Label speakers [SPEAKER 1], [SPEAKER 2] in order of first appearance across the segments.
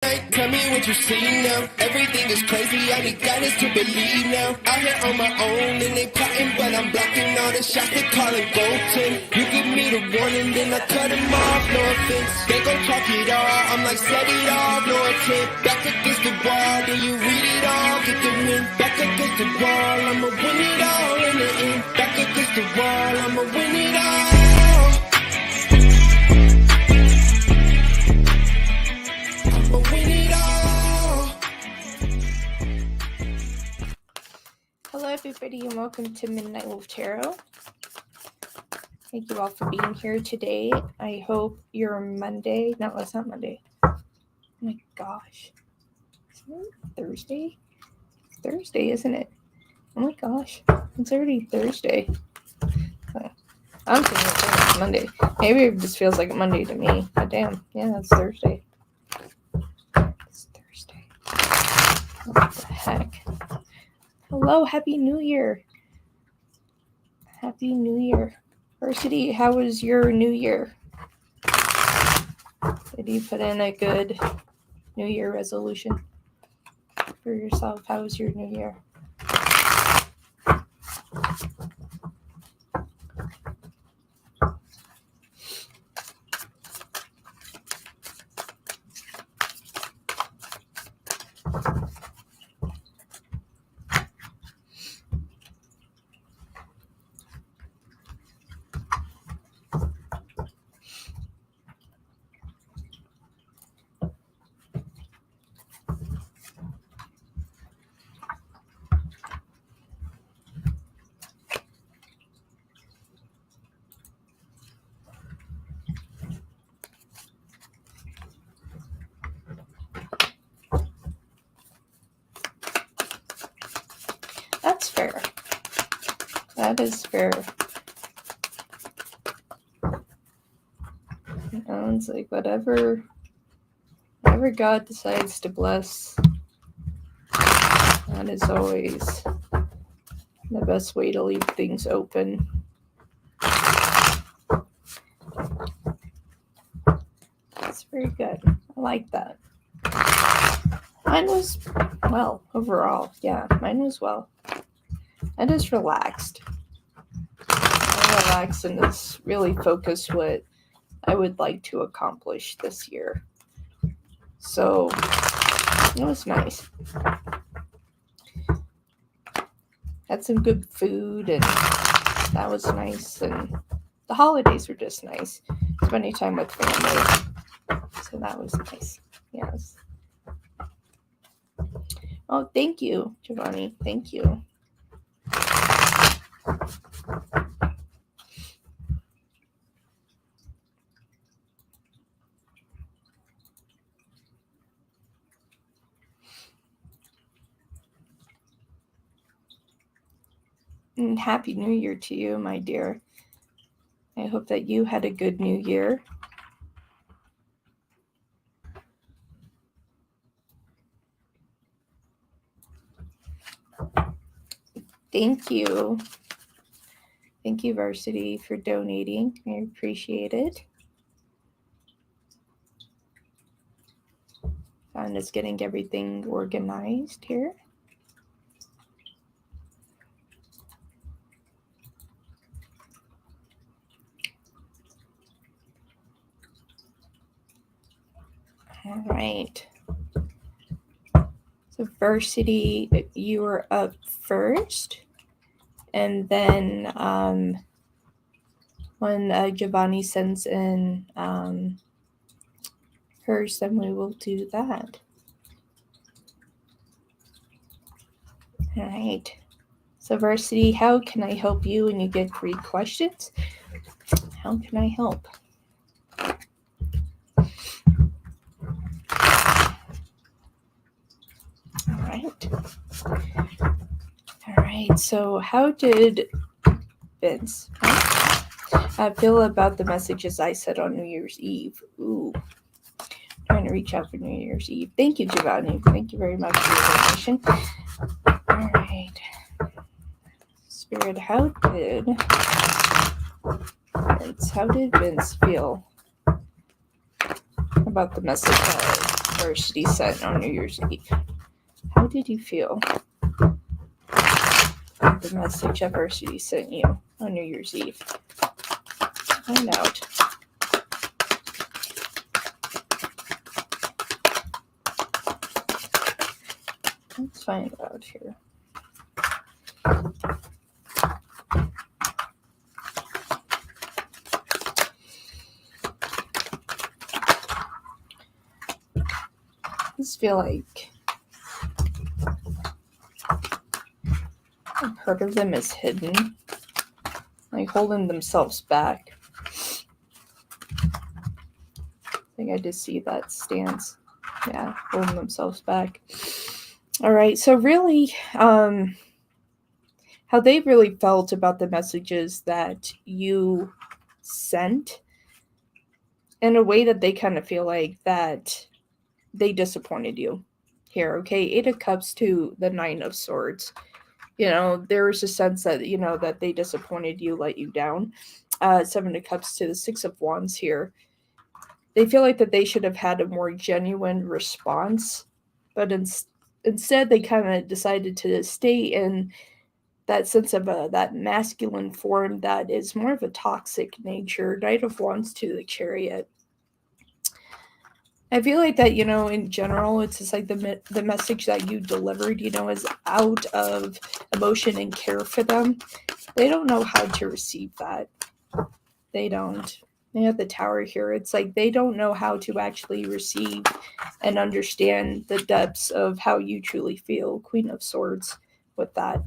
[SPEAKER 1] Tell me what you see now. Everything is crazy, I need guidance to believe now. Out here on my own and they plotting, but I'm blocking all the shots they calling golden. You give me the warning, then I cut them off, no offense. They gon' talk it all, I'm like set it off, no intent. Back against the wall, then you read it all, get the win. Back against the wall, I'ma win it all in the end. Back against the wall, I'ma win it all.
[SPEAKER 2] Hello everybody and welcome to Midnight Wolf Tarot. Thank you all for being here today. I hope your Monday, no, it's not Monday. Oh my gosh. Isn't it Thursday? It's Thursday, isn't it? Oh my gosh. It's already Thursday. I'm thinking it's Monday. Maybe it just feels like a Monday to me. But damn, yeah, it's Thursday. It's Thursday. What the heck? Hello, Happy New Year. Happy New Year. Varsity, how was your New Year? Did you put in a good New Year resolution for yourself? How was your New Year? That's fair. That is fair. You know, it's like whatever God decides to bless, that is always the best way to leave things open. That's very good. I like that. Mine was, well, overall, yeah, mine was well. I just relaxed. I relaxed and just really focused what I would like to accomplish this year. So, it was nice. Had some good food and that was nice. And the holidays were just nice. Spending time with family. So that was nice. Yes. Oh, thank you, Giovanni. Thank you. And Happy New Year to you, my dear. I hope that you had a good New Year. Thank you. Thank you, Varsity, for donating. I appreciate it. I'm just getting everything organized here. All right. So Varsity, you were up first. And then when Giovanni sends in hers, then we will do that. All right. So Varsity, how can I help you? And you get 3 questions. How can I help? All right. So how did Vince feel about the messages I said on New Year's Eve? Ooh. Trying to reach out for New Year's Eve. Thank you, Giovanni. Thank you very much for your donation. All right. Spirit, how did Vince feel about the message Varsity sent on New Year's Eve. How did you feel? The message that Varsity sent you on New Year's Eve. Find out. Let's find out here. I just feel like part of them is hidden, like holding themselves back. I think I just see that stance. Yeah, holding themselves back. All right, so really, how they really felt about the messages that you sent, in a way that they kind of feel like that they disappointed you here. Okay, 8 of Cups to the 9 of Swords. There was a sense that, that they disappointed you, let you down. 7 of Cups to the 6 of Wands here. They feel like that they should have had a more genuine response, but instead they kind of decided to stay in that sense of that masculine form that is more of a toxic nature. Knight of Wands to the Chariot. I feel like that, in general, it's just like the message that you delivered, is out of emotion and care for them. They don't know how to receive that. They don't. They have the Tower here. It's like they don't know how to actually receive and understand the depths of how you truly feel. Queen of Swords with that.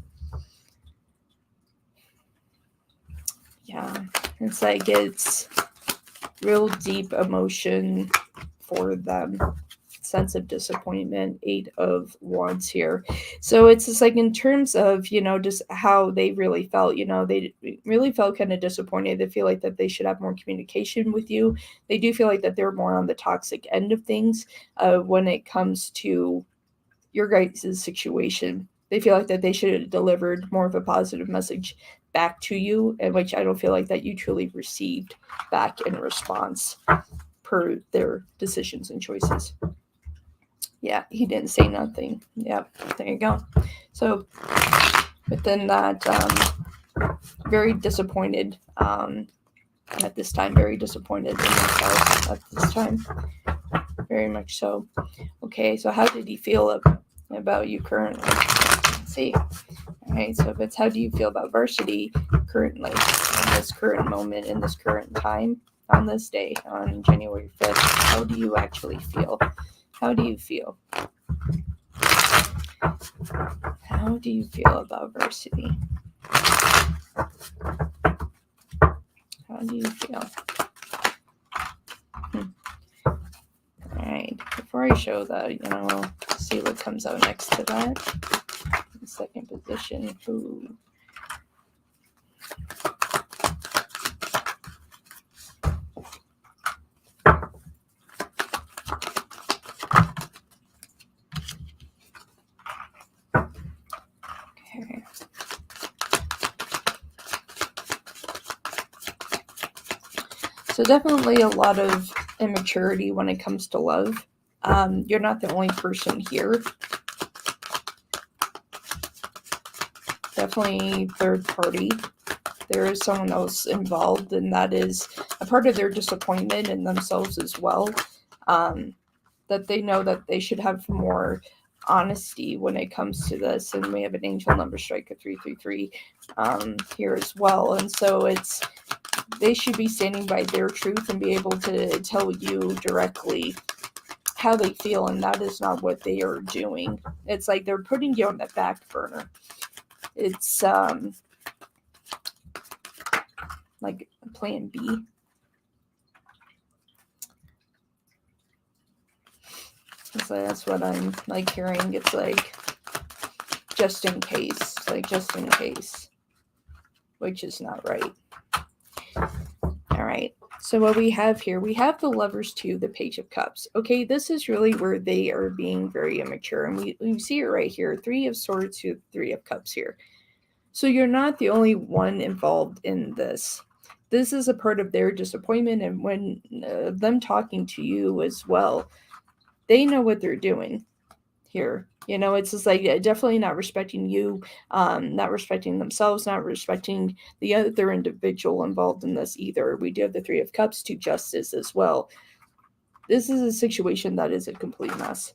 [SPEAKER 2] Yeah. It's like it's real deep emotion for them. Sense of disappointment. 8 of Wands here. So it's just like in terms of, just how they really felt, they really felt kind of disappointed. They feel like that they should have more communication with you. They do feel like that they're more on the toxic end of things when it comes to your guys' situation. They feel like that they should have delivered more of a positive message back to you, and which I don't feel like that you truly received back in response per their decisions and choices. Yeah, he didn't say nothing. Yep, there you go. So within that, very disappointed at this time, very disappointed in himself at this time. Very much so. Okay, so how did he feel about you currently? Let's see. All right, so if it's how do you feel about Varsity currently, in this current moment, in this current time, on this day, on January 5th, how do you actually feel? How do you feel? How do you feel about Varsity? How do you feel? All right, before I show that, we'll see what comes out next to that. In second position, ooh. Okay. So definitely a lot of immaturity when it comes to love. You're not the only person here. Definitely third party. There is someone else involved, and that is a part of their disappointment in themselves as well. That they know that they should have more honesty when it comes to this. And we have an angel number striker 333 here as well. And so they should be standing by their truth and be able to tell you directly how they feel, and that is not what they are doing. It's like they're putting you on the back burner. It's like plan B. So that's what I'm like hearing. It's like just in case, which is not right. All right. So what we have here, we have the Lovers 2, the Page of Cups. Okay, this is really where they are being very immature. And we see it right here, 3 of Swords to 3 of Cups here. So you're not the only one involved in this. This is a part of their disappointment, and when them talking to you as well, they know what they're doing here. You know, it's just like definitely not respecting you, not respecting themselves, not respecting the other individual involved in this either. We do have the Three of Cups to Justice as well. This is a situation that is a complete mess.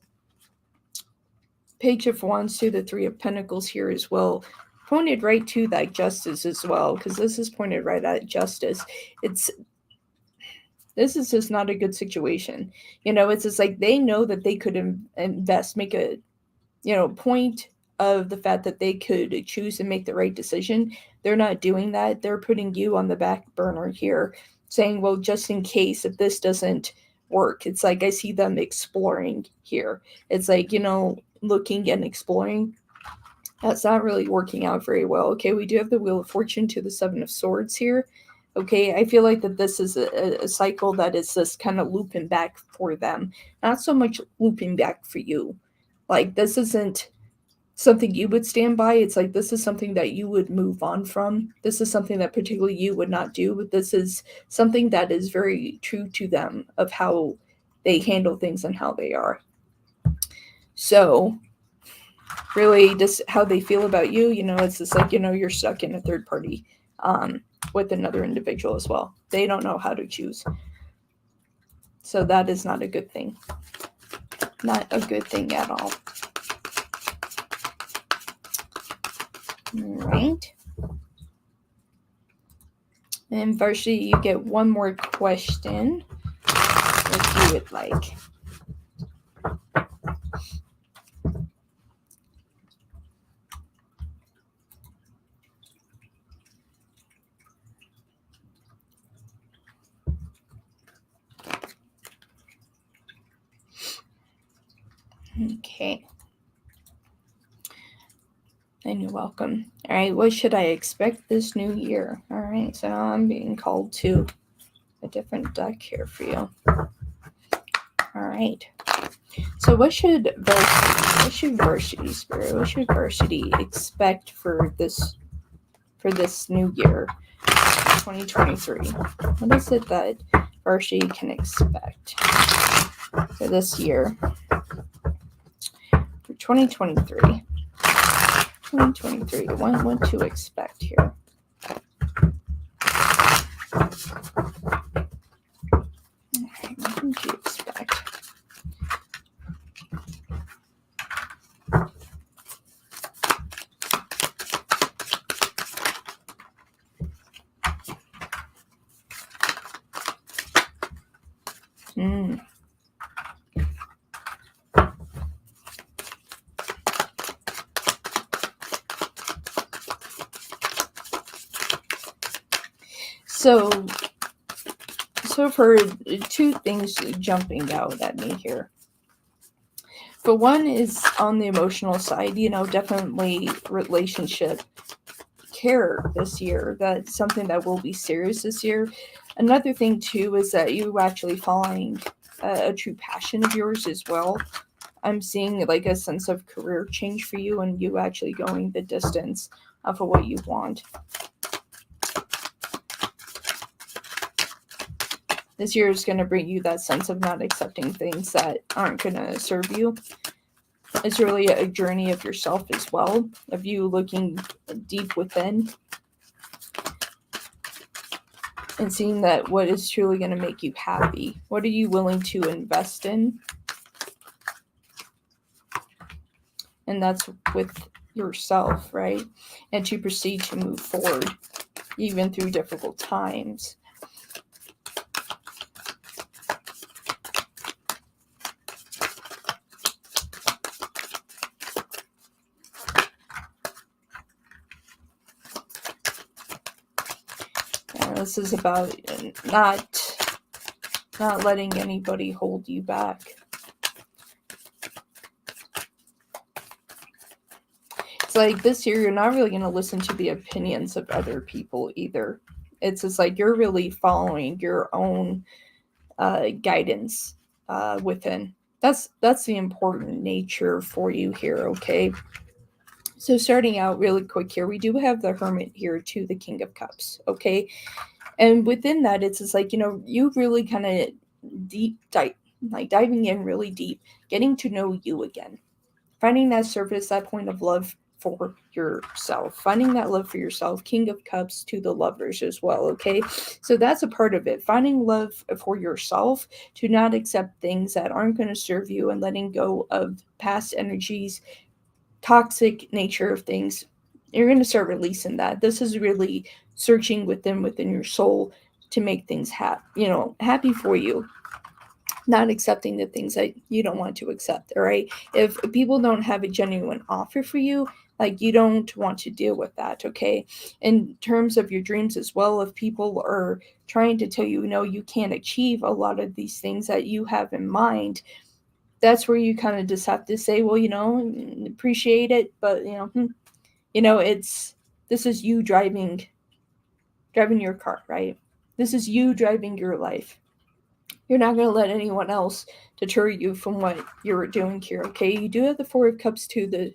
[SPEAKER 2] Page of Wands to the Three of Pentacles here as well, pointed right to that justice as well, because this is pointed right at justice. This is just not a good situation. You know, it's just like they know that they could invest, make a, you know, point of the fact that they could choose and make the right decision. They're not doing that. They're putting you on the back burner here, saying, well, just in case if this doesn't work. It's like I see them exploring here. It's like, you know, looking and exploring. That's not really working out very well. Okay, we do have the Wheel of Fortune to the Seven of Swords here. Okay, I feel like that this is a cycle that is just kind of looping back for them. Not so much looping back for you. Like, this isn't something you would stand by. It's like this is something that you would move on from. This is something that particularly you would not do, but this is something that is very true to them of how they handle things and how they are. So really just how they feel about you, you know, it's just like, you know, you're stuck in a third party with another individual as well. They don't know how to choose. So that is not a good thing. Not a good thing at all. All right. And firstly, you get one more question if you would like. Okay. And you're welcome. All right, what should I expect this new year? All right, so I'm being called to a different deck here for you. All right. So what should Varsity Spirit, what should Varsity expect for this new year, 2023? What is it that Varsity can expect for this year, for 2023? 2023, what to expect here. Okay, what would you expect? So for two things jumping out at me here. But one is on the emotional side, you know, definitely relationship care this year. That's something that will be serious this year. Another thing too is that you actually find a true passion of yours as well. I'm seeing like a sense of career change for you and you actually going the distance for what you want. This year is going to bring you that sense of not accepting things that aren't going to serve you. It's really a journey of yourself as well, of you looking deep within and seeing that what is truly going to make you happy. What are you willing to invest in? And that's with yourself, right? And to proceed to move forward, even through difficult times. This is about not letting anybody hold you back. It's like this year you're not really going to listen to the opinions of other people either. It's just like you're really following your own guidance within. That's the important nature for you here, okay? So starting out really quick here, we do have the Hermit here to the King of Cups, okay? And within that, it's just like, you know, you really kind of like diving in really deep, getting to know you again, finding that surface, that point of love for yourself, finding that love for yourself. King of Cups to the Lovers as well. Okay, so that's a part of it, finding love for yourself, to not accept things that aren't going to serve you, and letting go of past energies, toxic nature of things. You're going to start releasing that. This is really searching within your soul to make things happy for you, not accepting the things that you don't want to accept. All right, if people don't have a genuine offer for you, like, you don't want to deal with that. Okay, in terms of your dreams as well, if people are trying to tell you, no, you can't achieve a lot of these things that you have in mind, that's where you kind of just have to say, well, appreciate it, but this is you driving your car, right? This is you driving your life. You're not going to let anyone else deter you from what you're doing here. Okay, you do have the Four of Cups to the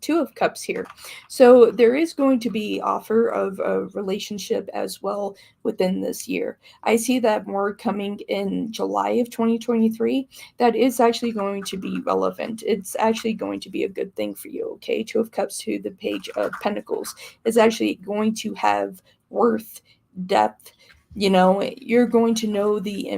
[SPEAKER 2] Two of Cups here, so there is going to be offer of a relationship as well within this year. I see that more coming in July of 2023. That is actually going to be relevant. It's actually going to be a good thing for you. Okay, Two of Cups to the Page of Pentacles is actually going to have worth, depth. You're going to know the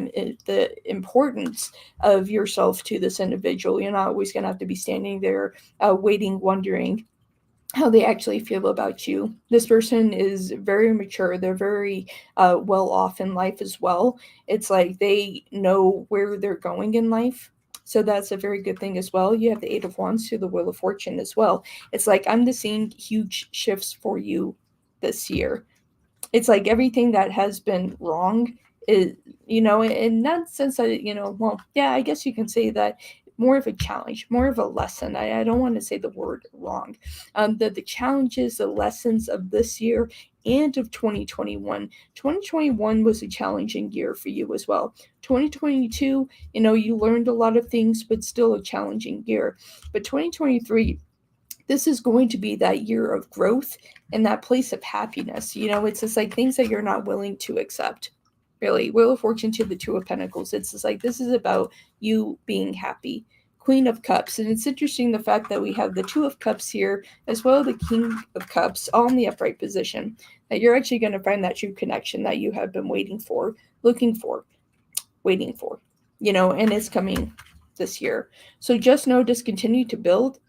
[SPEAKER 2] importance of yourself to this individual. You're not always going to have to be standing there waiting, wondering how they actually feel about you. This person is very mature. They're very well off in life as well. It's like they know where they're going in life. So that's a very good thing as well. You have the Eight of Wands to the Wheel of Fortune as well. It's like, I'm just seeing huge shifts for you this year. It's like everything that has been wrong is, in that sense that, well, yeah, I guess you can say that, more of a challenge, more of a lesson. I don't want to say the word wrong. The challenges, the lessons of this year and of 2021. 2021 was a challenging year for you as well. 2022, you learned a lot of things, but still a challenging year. But 2023, this is going to be that year of growth and that place of happiness. It's just like things that you're not willing to accept. Really, Wheel of Fortune to the Two of Pentacles. It's just like, this is about you being happy. Queen of Cups. And it's interesting the fact that we have the Two of Cups here, as well as the King of Cups, all in the upright position. That you're actually going to find that true connection that you have been waiting for, looking for, waiting for. And it's coming this year. So just know, just continue to build.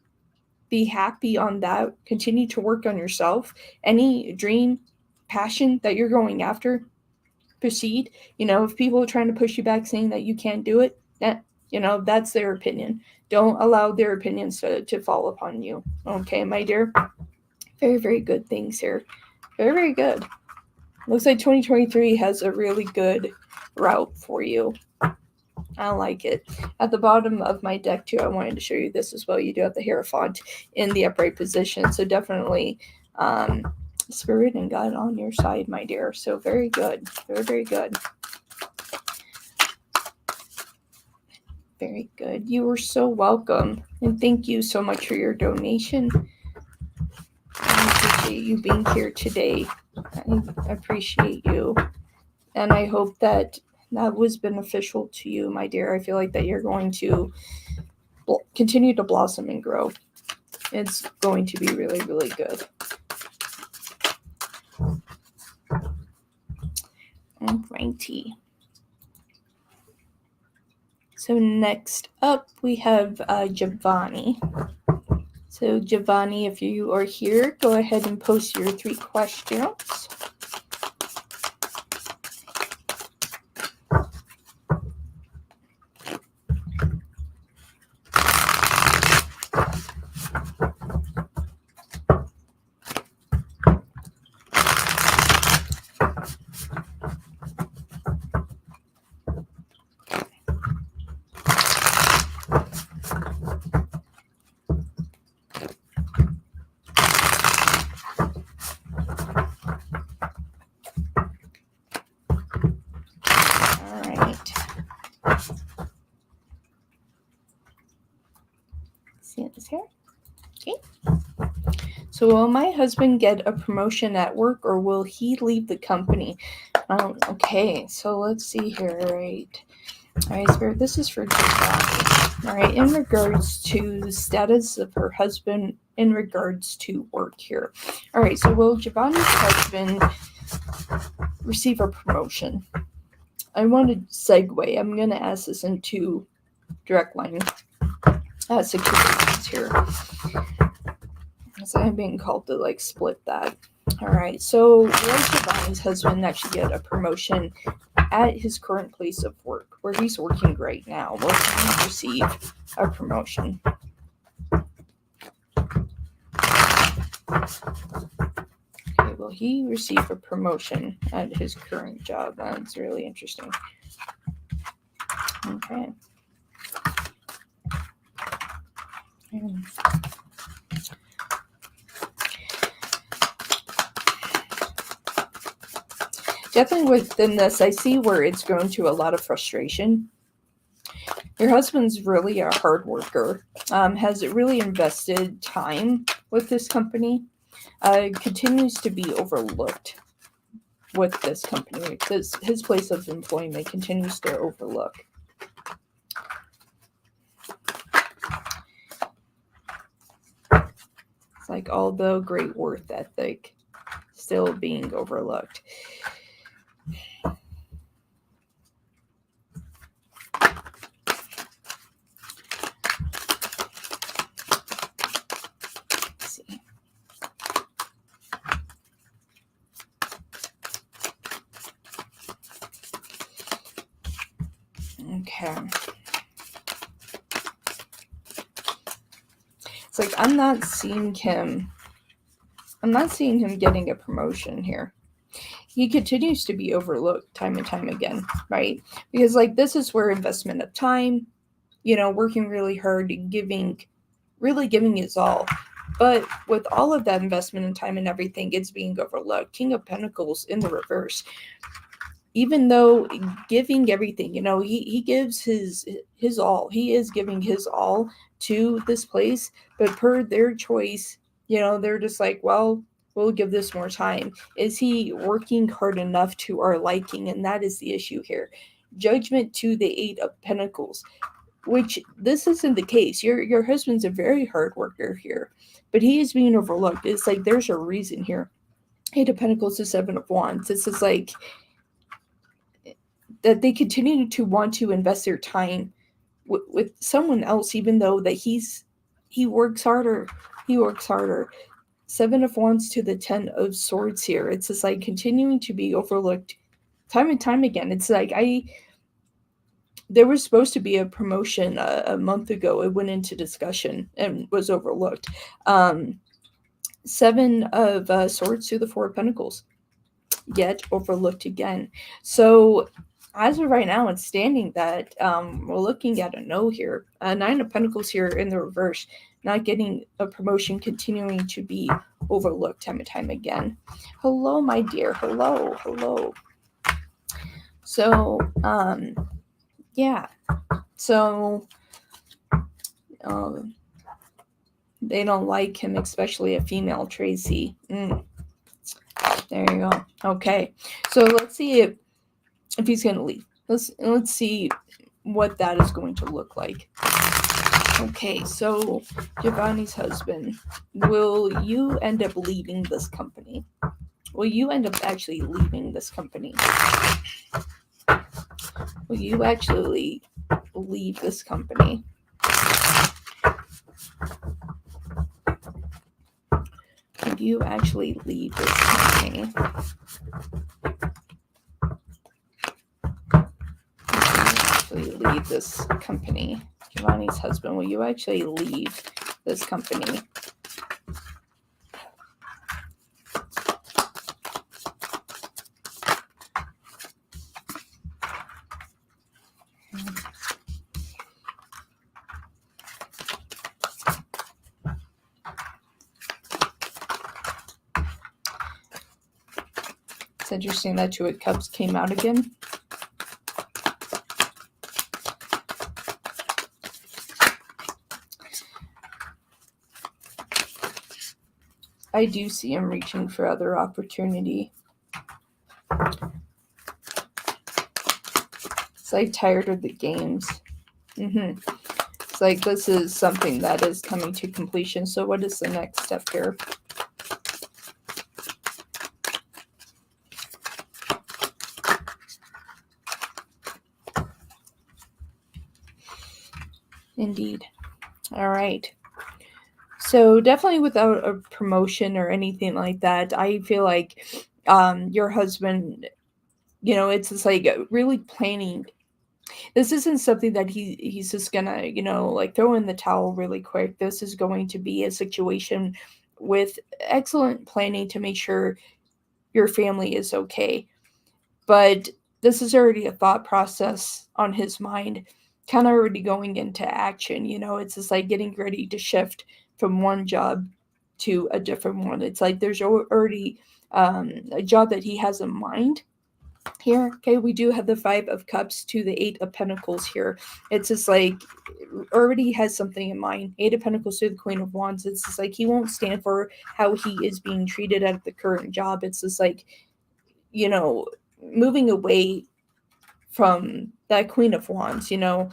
[SPEAKER 2] Be happy on that. Continue to work on yourself. Any dream, passion that you're going after, proceed. If people are trying to push you back saying that you can't do it, that's their opinion. Don't allow their opinions to fall upon you. Okay, my dear? Very, very good things here. Very, very good. Looks like 2023 has a really good route for you. I like it. At the bottom of my deck too, I wanted to show you this as well. You do have the Hierophant in the upright position. So definitely Spirit and God on your side, my dear. So very good. Very, very good. Very good. You are so welcome. And thank you so much for your donation. I appreciate you being here today. I appreciate you. And I hope that was beneficial to you, my dear. I feel like that you're going to continue to blossom and grow. It's going to be really, really good. Alrighty. So next up, we have Giovanni. So Giovanni, if you are here, go ahead and post your 3 questions. See this here? Okay. So will my husband get a promotion at work, or will he leave the company? Okay, so let's see here. Right. All right, Spirit, this is for Giovanni. All right, in regards to the status of her husband in regards to work here. All right, so will Giovanni's husband receive a promotion? I want to segue. I'm going to ask this into direct line situations here. So I'm being called to like split that. All right, so will Giovanni's husband actually get a promotion at his current place of work, where he's working right now? Will he receive a promotion? Okay, will he receive a promotion at his current job? That's really interesting. Okay. Definitely within this, I see where it's going to a lot of frustration. Your husband's really a hard worker, has really invested time with this company, continues to be overlooked with this company. His place of employment continues to overlook. It's like all the great work ethic still being overlooked. Okay. It's like I'm not seeing him getting a promotion here. He continues to be overlooked time and time again, right? Because like this is where investment of time, working really hard and really giving his all. But with all of that investment in time and everything, it's being overlooked. King of Pentacles in the reverse. Even though giving everything, he gives his all. He is giving his all to this place, but per their choice, they're just like, well, we'll give this more time. Is he working hard enough to our liking? And that is the issue here. Judgment to the Eight of Pentacles, which this isn't the case. Your husband's a very hard worker here, but he is being overlooked. It's like there's a reason here. Eight of Pentacles to Seven of Wands. This is like that they continue to want to invest their time with someone else, even though that he works harder. He works harder. Seven of Wands to the Ten of Swords here. It's just like continuing to be overlooked time and time again. It's like there was supposed to be a promotion a month ago. It went into discussion and was overlooked. Seven of Swords to the Four of Pentacles, yet overlooked again. So as of right now, it's standing that we're looking at a no here. Nine of Pentacles here in the reverse, not getting a promotion, continuing to be overlooked time and time again. Hello, my dear. Hello. So, yeah. So, they don't like him, especially a female, Tracy. There you go. Okay. So let's see if he's going to leave. Let's see what that is going to look like. Okay, so Giovanni's husband, will you end up leaving this company? Will you end up actually leaving this company? Will you actually leave this company? Will you actually leave this company? Leave this company? Giovanni's husband, will you actually leave this company? It's interesting that Two of Cups came out again. I do see him reaching for other opportunity. It's like tired of the games. It's like this is something that is coming to completion. So what is the next step here? Indeed. All right. So definitely without a promotion or anything like that, I feel like your husband, it's just like really planning. This isn't something that he's just gonna, like throw in the towel really quick. This is going to be a situation with excellent planning to make sure your family is okay. But this is already a thought process on his mind, kind of already going into action. It's just like getting ready to shift from one job to a different one. It's like there's already a job that he has in mind here. Okay, we do have the 5 of Cups to the 8 of Pentacles here. It's just like already has something in mind. 8 of Pentacles to the Queen of Wands. It's just like he won't stand for how he is being treated at the current job. It's just like, moving away from that Queen of Wands, who,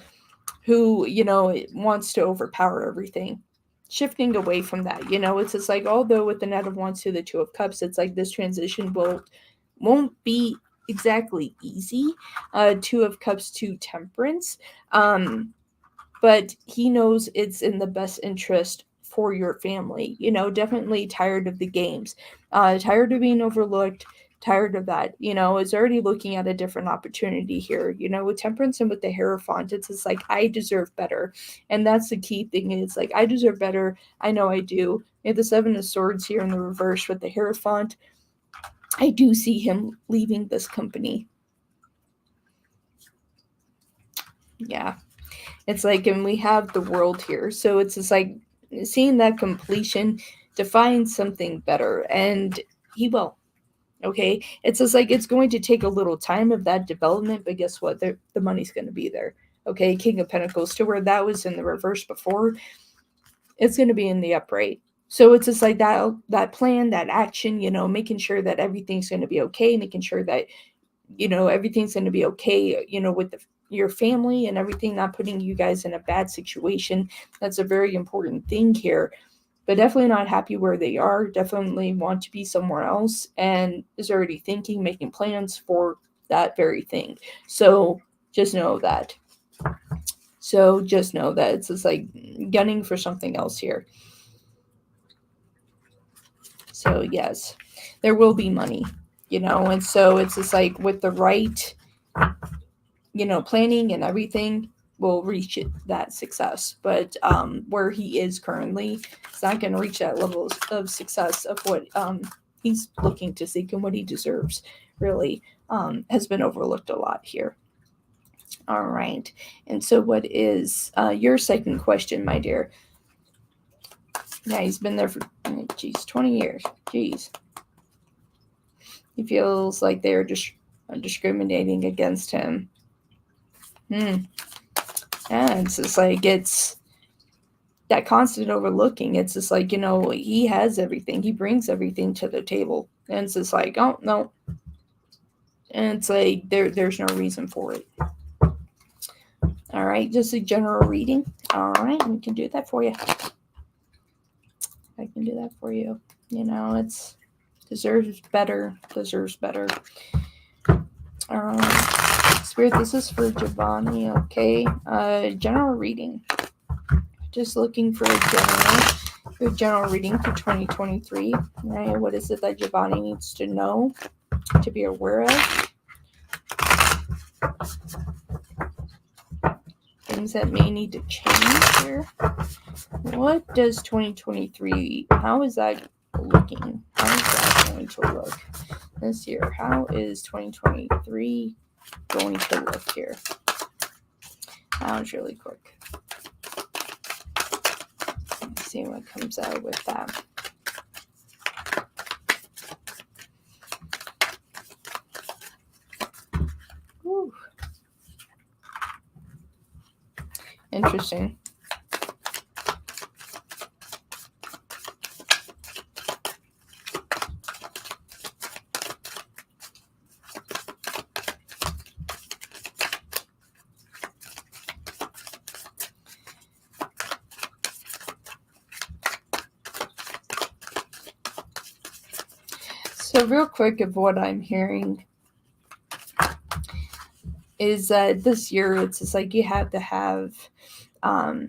[SPEAKER 2] wants to overpower everything. Shifting away from that, it's just like, although with the Knight of Wands to the 2 of Cups, it's like this transition won't be exactly easy. 2 of Cups to Temperance. But he knows it's in the best interest for your family. Definitely tired of the games, tired of being overlooked, tired of that. Is already looking at a different opportunity here. With Temperance and with the Hierophant, it's just like, I deserve better. And that's the key thing. It's like, I deserve better. I know I do. We have the 7 of Swords here in the reverse with the Hierophant. I do see him leaving this company. Yeah. It's like, and we have the World here. So it's just like seeing that completion to find something better. And he will. Okay. It's just like, it's going to take a little time of that development, but guess what? The money's going to be there. Okay. King of Pentacles, to where that was in the reverse before, it's going to be in the upright. So it's just like that plan, that action, making sure that everything's going to be okay, making sure that, everything's going to be okay, with your family and everything, not putting you guys in a bad situation. That's a very important thing here. But definitely not happy where they are. Definitely want to be somewhere else, and is already thinking, making plans for that very thing. So just know that. It's just like gunning for something else here. So yes, there will be money, and so it's just like with the right, planning and everything, will reach that success. But where he is currently, it's not going to reach that level of success of what he's looking to seek and what he deserves. Really has been overlooked a lot here. All right. And so what is your second question, my dear? Yeah, he's been there for, 20 years. Jeez. He feels like they're just discriminating against him. Yeah, it's just like, it's that constant overlooking. It's just like, he has everything. He brings everything to the table. And it's just like, oh, no. And it's like, there's no reason for it. All right, just a general reading. All right, we can do that for you. I can do that for you. It's deserves better. All right. Spirit, this is for Giovanni, okay? General reading. Just looking for a general reading for 2023. Right? What is it that Giovanni needs to know, to be aware of? Things that may need to change here. What does 2023, how is that looking? How is that going to look this year? How is 2023 going to look here? That was really quick. Let's see what comes out with that. Whew. Interesting. So real quick of what I'm hearing is that this year it's just like you have to have a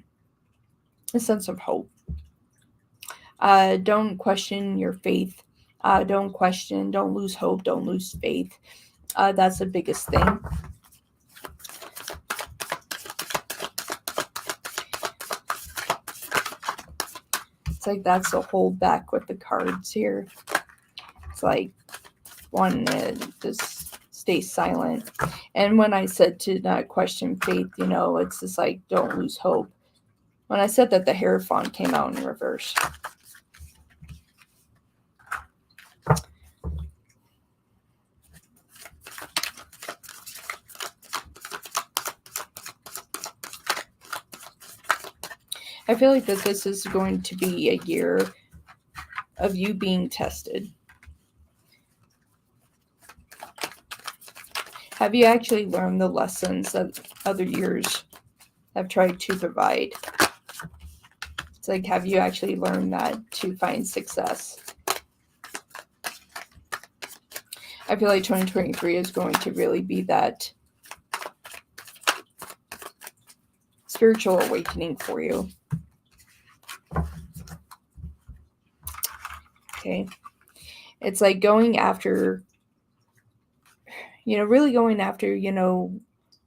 [SPEAKER 2] sense of hope. Don't question your faith. Don't lose hope, don't lose faith. That's the biggest thing. It's like that's the hold back with the cards here. It's like one just stay silent. And when I said to not question faith, it's just like don't lose hope. When I said that, the Hierophant came out in reverse. I feel like that this is going to be a year of you being tested. Have you actually learned the lessons that other years have tried to provide? It's like, have you actually learned that to find success? I feel like 2023 is going to really be that spiritual awakening for you. Okay. It's like going after, really going after,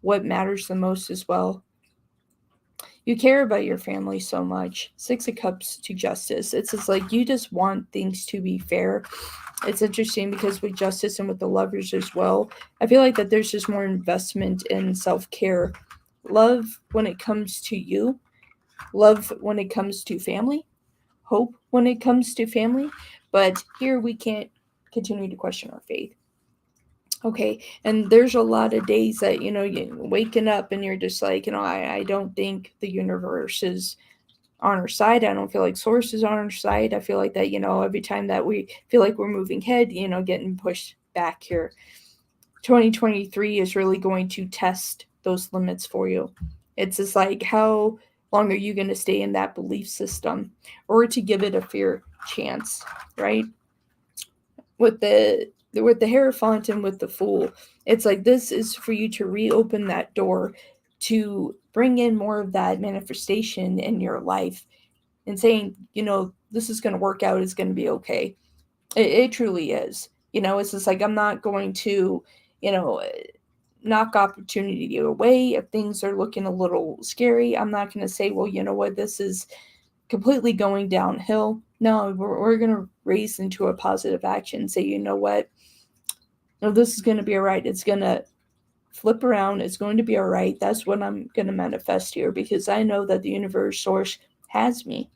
[SPEAKER 2] what matters the most as well. You care about your family so much. 6 of Cups to Justice. It's just like you just want things to be fair. It's interesting because with Justice and with the Lovers as well, I feel like that there's just more investment in self-care. Love when it comes to you. Love when it comes to family. Hope when it comes to family. But here we can't continue to question our faith. Okay, and there's a lot of days that, you're waking up and you're just like, I don't think the universe is on our side. I don't feel like source is on our side. I feel like that, every time that we feel like we're moving ahead, getting pushed back here. 2023 is really going to test those limits for you. It's just like, how long are you going to stay in that belief system or to give it a fair chance, right? With the Hierophant and with the Fool, it's like this is for you to reopen that door to bring in more of that manifestation in your life and saying, this is going to work out, it's going to be okay. It truly is. It's just like, I'm not going to, knock opportunity away if things are looking a little scary. I'm not going to say, well, you know what, this is completely going downhill. No, we're going to raise into a positive action. Say, you know what, this is going to be all right. It's going to flip around. It's going to be all right. That's what I'm going to manifest here because I know that the universe source has me.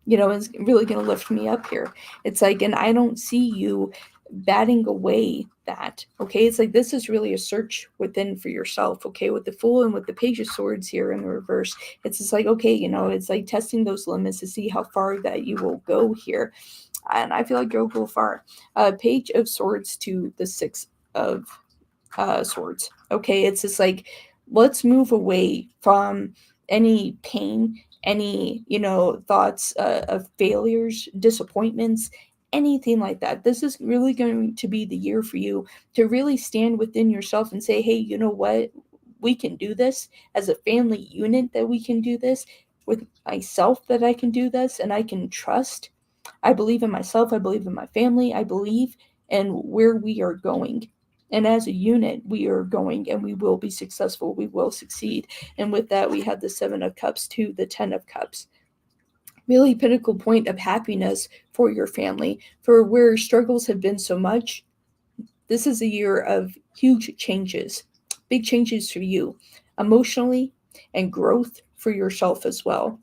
[SPEAKER 2] Is really going to lift me up here. It's like, and I don't see you batting away that. Okay, it's like this is really a search within for yourself. Okay, with the Fool and with the Page of Swords here in the reverse, it's just like, okay, it's like testing those limits to see how far that you will go here. And I feel like you'll go far. Page of Swords to the 6 of Swords. Okay, it's just like, let's move away from any pain, any, thoughts of failures, disappointments, anything like that. This is really going to be the year for you to really stand within yourself and say, hey, you know what? We can do this as a family unit, that we can do this with myself, that I can do this and I can trust. I believe in myself. I believe in my family. I believe in where we are going. And as a unit, we are going and we will be successful. We will succeed. And with that, we have the 7 of Cups to the 10 of Cups. Really pinnacle point of happiness for your family, for where struggles have been so much. This is a year of huge changes, big changes for you emotionally and growth for yourself as well.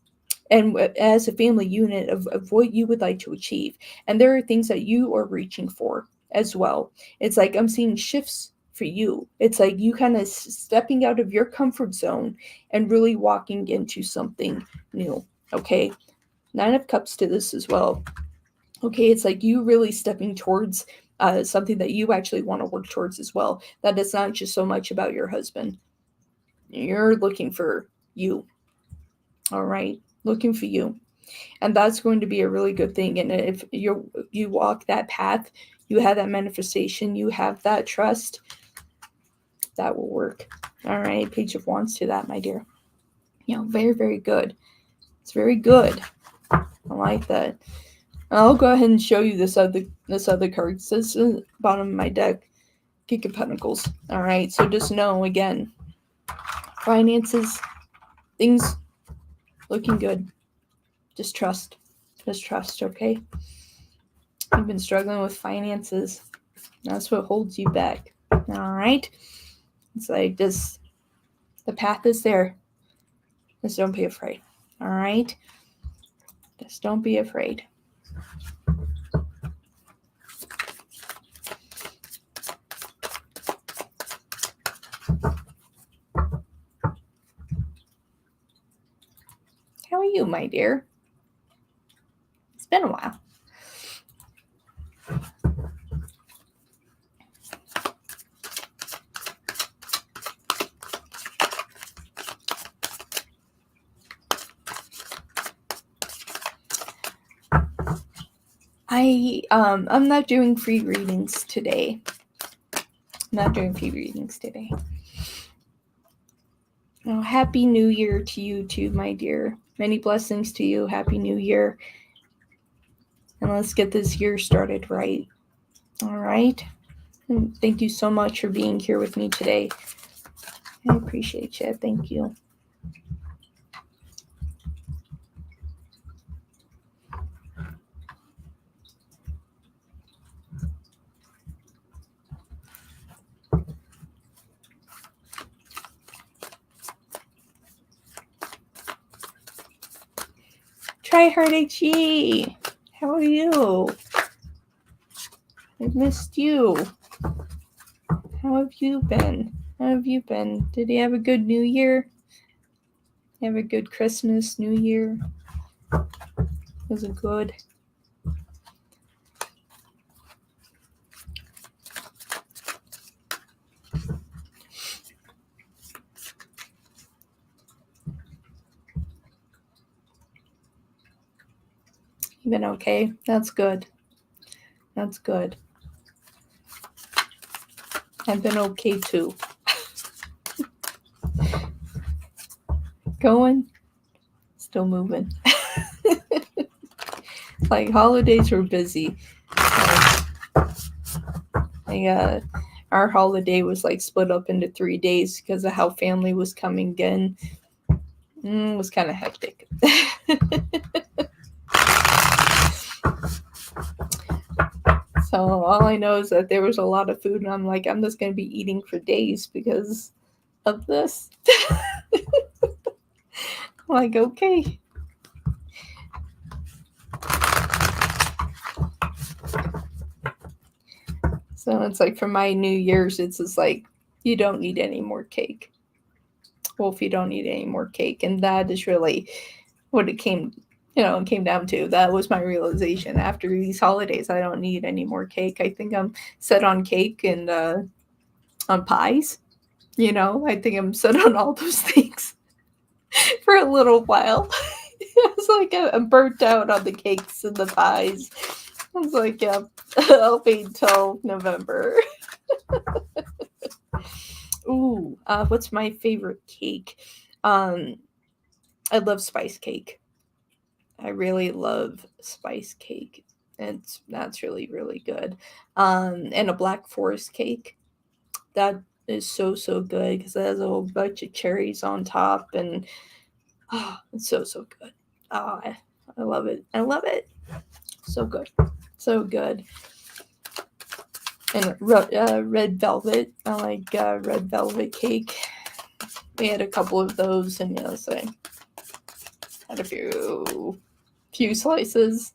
[SPEAKER 2] And as a family unit of what you would like to achieve. And there are things that you are reaching for as well. It's like I'm seeing shifts for you. It's like you kind of stepping out of your comfort zone and really walking into something new. Okay. 9 of Cups to this as well. Okay, it's like you really stepping towards something that you actually want to work towards as well. That it's not just so much about your husband. You're looking for you. All right, looking for you. And that's going to be a really good thing. And if you walk that path, you have that manifestation, you have that trust, that will work. All right, Page of Wands to that, my dear. Very, very good. It's very good. I like that. I'll go ahead and show you this other card. This is the bottom of my deck. King of Pentacles. All right, so just know, again, finances, things looking good. Just trust. Just trust, okay? You've been struggling with finances. That's what holds you back. All right? It's like this. The path is there. Just don't be afraid. All right? Just don't be afraid. How are you, my dear? It's been a while. I'm not doing free readings today. Oh, Happy New Year to you too, my dear. Many blessings to you. Happy New Year. And let's get this year started right. All right. And thank you so much for being here with me today. I appreciate you. Thank you. Try Hard HE. How are you? I missed you. How have you been? Did you have a good New Year? Have a good Christmas, New Year? Was it good? You been okay? That's good. That's good. I've been okay too. Going, still moving. Like holidays were busy. Our holiday was like split up into 3 days because of how family was coming in. It was kind of hectic. So all I know is that there was a lot of food, and I'm like, I'm just going to be eating for days because of this. I'm like, okay. So it's like for my New Year's, it's just like, you don't need any more cake. Wolf, you don't need any more cake. And that is really what it came down to. That was my realization. After these holidays, I don't need any more cake. I think I'm set on cake and on pies. I think I'm set on all those things for a little while. It's like I'm burnt out on the cakes and the pies. I was like, yeah, I'll wait until November. Ooh, what's my favorite cake? I love spice cake. I really love spice cake. That's really, really good. And a Black Forest cake. That is so, so good because it has a whole bunch of cherries on top, and it's so, so good. I love it. I love it. So good. So good. And red velvet. I like red velvet cake. We had a couple of those, and so I had a few slices.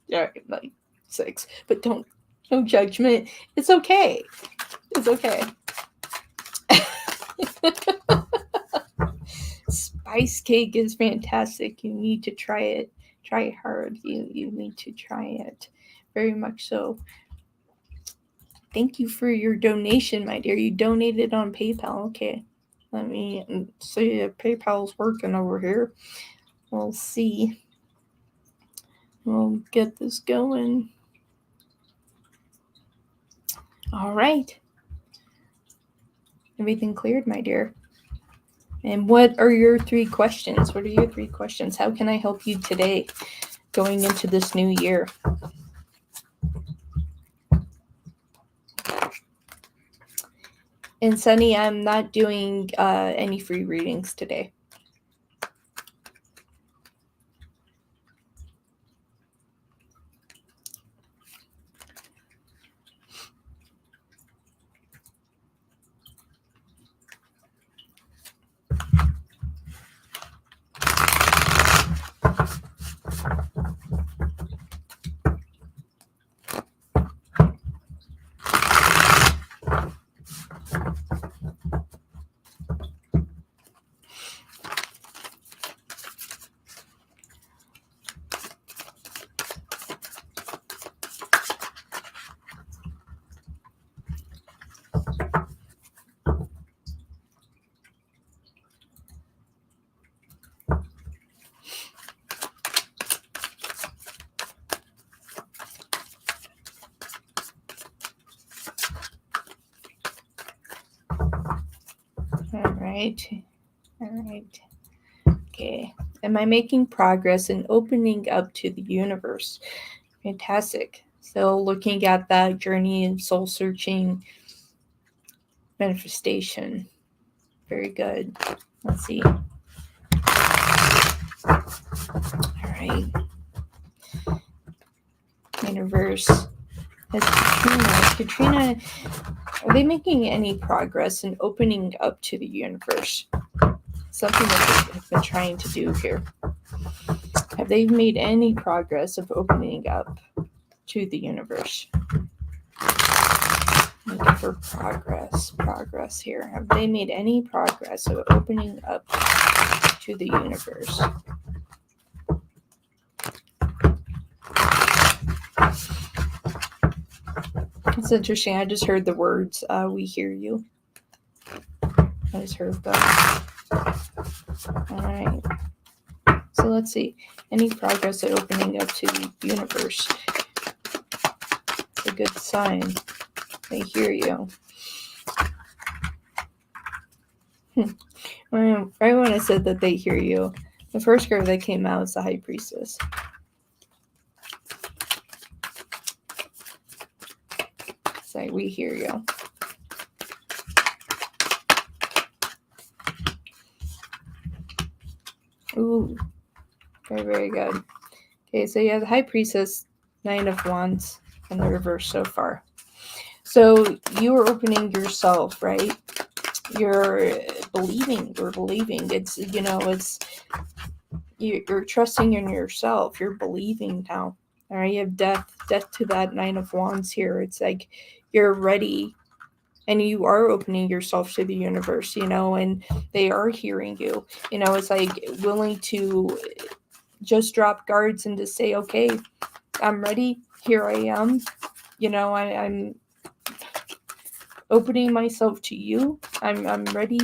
[SPEAKER 2] Yeah, like 6. But no judgment. It's okay. It's okay. Spice cake is fantastic. You need to try it. Try hard. You need to try it. Very much so. Thank you for your donation, my dear. You donated on PayPal. Okay. Let me see if PayPal's working over here. We'll see. We'll get this going. All right. Everything cleared, my dear. And what are your 3 questions? What are your 3 questions? How can I help you today going into this new year? And Sunny, I'm not doing any free readings today. All right. Okay. Am I making progress in opening up to the universe? Fantastic. So looking at that journey and soul searching manifestation. Very good. Let's see. All right. Universe. As Katrina, are they making any progress in opening up to the universe? Something that they have been trying to do here. Have they made any progress of opening up to the universe? Looking for progress here. Have they made any progress of opening up to the universe? It's interesting. I just heard the words, we hear you. I just heard that. All right. So let's see. Any progress at opening up to the universe? It's a good sign. They hear you. Right when I said that they hear you, the first card that came out is the High Priestess. It's like, we hear you. Ooh. Very, very good. Okay, so you have the High Priestess, Nine of Wands, and the reverse so far. So you are opening yourself, right? You're believing. It's, it's you're trusting in yourself. You're believing now. All right, you have death to that Nine of Wands here. It's like you're ready, and you are opening yourself to the universe, and they are hearing you. It's like willing to just drop guards and to say, okay, I'm ready. Here I am. I'm opening myself to you. I'm ready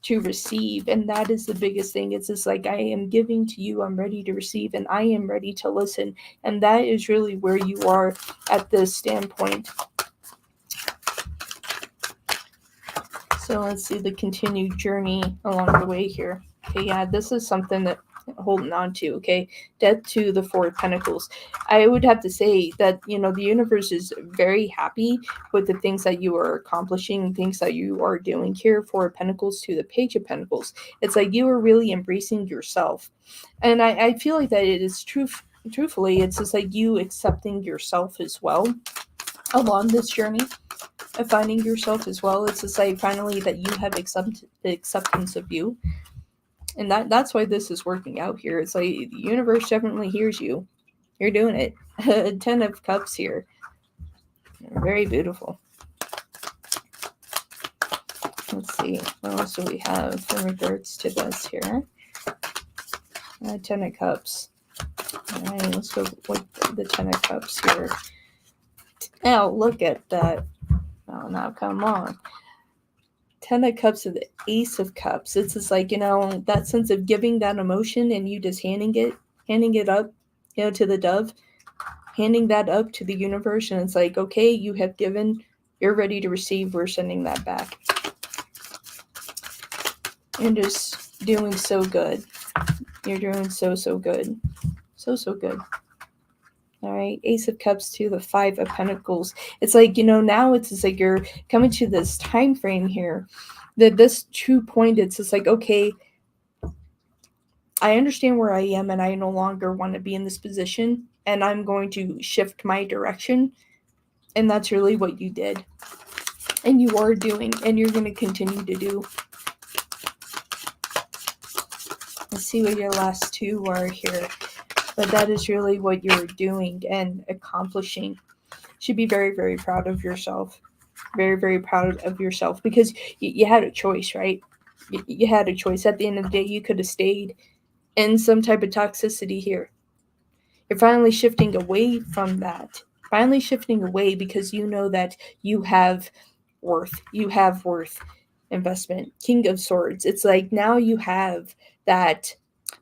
[SPEAKER 2] to receive. And that is the biggest thing. It's just like, I am giving to you. I'm ready to receive, and I am ready to listen. And that is really where you are at this standpoint. So let's see the continued journey along the way here. Okay, yeah, this is something that holding on to. Okay, Death to the Four of Pentacles. I would have to say that the universe is very happy with the things that you are accomplishing, things that you are doing here. Four of Pentacles to the Page of Pentacles. It's like you are really embracing yourself, and I feel like that it is truthfully, it's just like you accepting yourself as well along this journey of finding yourself as well. It's just like finally that you have the acceptance of you. And that's why this is working out here. It's like the universe definitely hears you. You're doing it. 10 of Cups here. Very beautiful. Let's see. What else do we have in regards to this here? 10 of Cups. All right, let's go with the 10 of Cups here. Oh, look at that. Oh, now come on. Ten of Cups to the Ace of Cups. It's just like, that sense of giving that emotion and you just handing it up, to the dove, handing that up to the universe. And it's like, okay, you have given, you're ready to receive. We're sending that back. You're just doing so good. You're doing so good. So good. All right, Ace of Cups to the Five of Pentacles. It's like, now it's just like you're coming to this time frame here. That this true point, it's just like, okay, I understand where I am and I no longer want to be in this position and I'm going to shift my direction. And that's really what you did. And you are doing, and you're going to continue to do. Let's see what your last two are here. But that is really what you're doing and accomplishing. You should be very, very proud of yourself. Very, very proud of yourself because you had a choice, right? You had a choice. At the end of the day, you could have stayed in some type of toxicity here. You're finally shifting away from that. Finally shifting away because you know that you have worth. You have worth. Investment. King of Swords. It's like now you have that,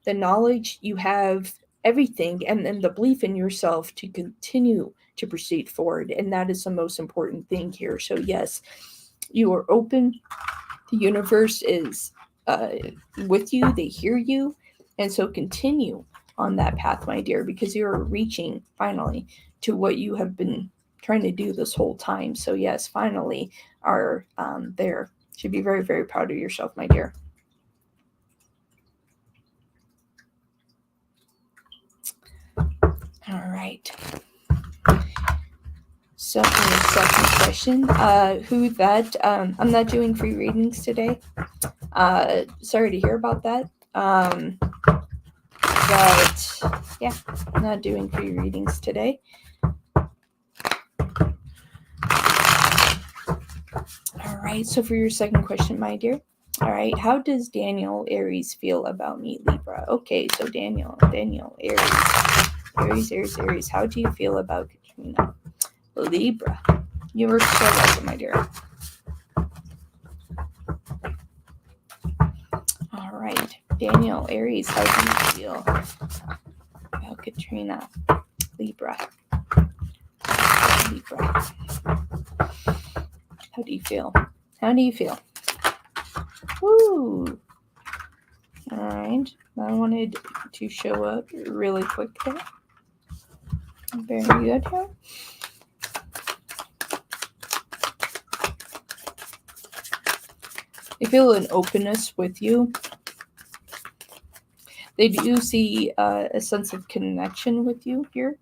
[SPEAKER 2] the knowledge, you have everything and the belief in yourself to continue to proceed forward. And that is the most important thing here. So yes, you are open. The universe is with you. They hear you. And so continue on that path, my dear, because you're reaching finally to what you have been trying to do this whole time. So yes, finally are there. Should be very, very proud of yourself, my dear. All right. So for the second question, who that, I'm not doing free readings today. Sorry to hear about that. But yeah, I'm not doing free readings today. All right, so for your second question, my dear. All right, how does Daniel Aries feel about me, Libra? Okay, so Daniel Aries. How do you feel about Katrina? Libra. You were so welcome, my dear. All right, Daniel Aries, how do you feel about Katrina? Libra. How do you feel? Woo! All right, I wanted to show up really quick there. Very good here. They feel an openness with you. They do see a sense of connection with you here.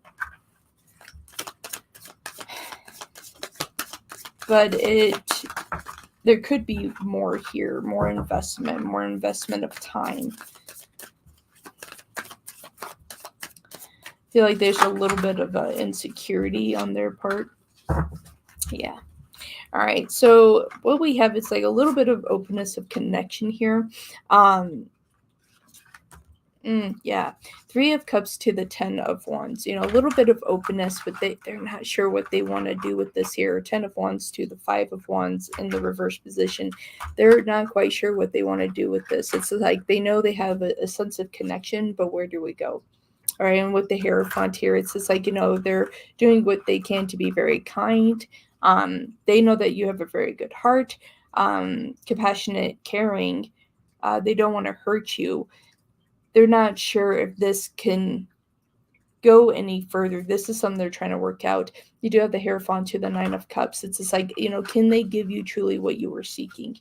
[SPEAKER 2] But there could be more here, more investment of time. I feel like there's a little bit of insecurity on their part. Yeah. All right. So what we have is like a little bit of openness of connection here. Yeah. Three of Cups to the 10 of Wands. A little bit of openness, but they're not sure what they want to do with this here. 10 of Wands to the 5 of Wands in the reverse position. They're not quite sure what they want to do with this. It's like they know they have a sense of connection, but where do we go? All right. And with the Hierophant here, it's just like, they're doing what they can to be very kind. They know that you have a very good heart, compassionate, caring. They don't want to hurt you. They're not sure if this can go any further. This is something they're trying to work out. You do have the Hierophant to the 9 of Cups. It's just like, can they give you truly what you were seeking?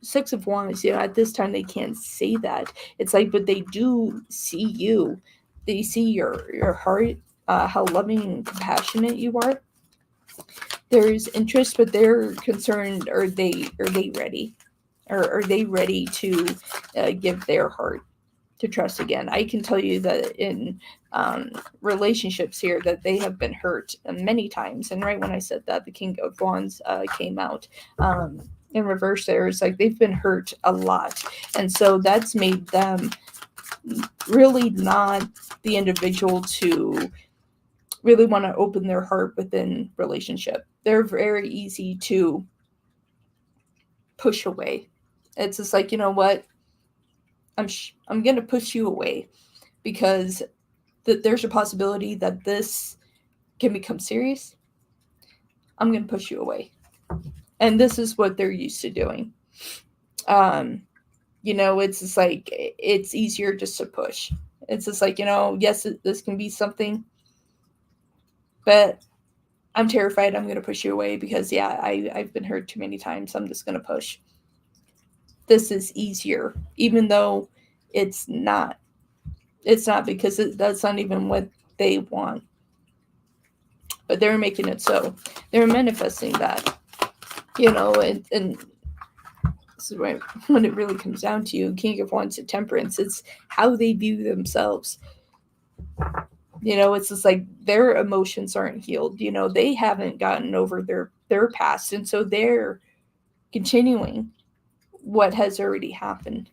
[SPEAKER 2] 6 of Wands, at this time they can't say that. It's like, but they do see you. They see your heart, how loving and compassionate you are. There's interest, but they're concerned, are they ready? Or are they ready to give their heart to trust again? I can tell you that in relationships here that they have been hurt many times. And right when I said that, the King of Wands came out. In reverse there, it's like they've been hurt a lot. And so that's made them really not the individual to really want to open their heart within relationship. They're very easy to push away. It's just like, you know what? I'm going to push you away because there's a possibility that this can become serious. I'm going to push you away. And this is what they're used to doing. It's just like, it's easier just to push. It's just like, yes, this can be something, but I'm terrified. I'm going to push you away because, I've been hurt too many times. I'm just going to push. This is easier, even though it's not. It's not, because that's not even what they want. But they're making it so. They're manifesting that, and this is when it really comes down to King of Wands and Temperance. It's how they view themselves. It's just like their emotions aren't healed. They haven't gotten over their past. And so they're continuing what has already happened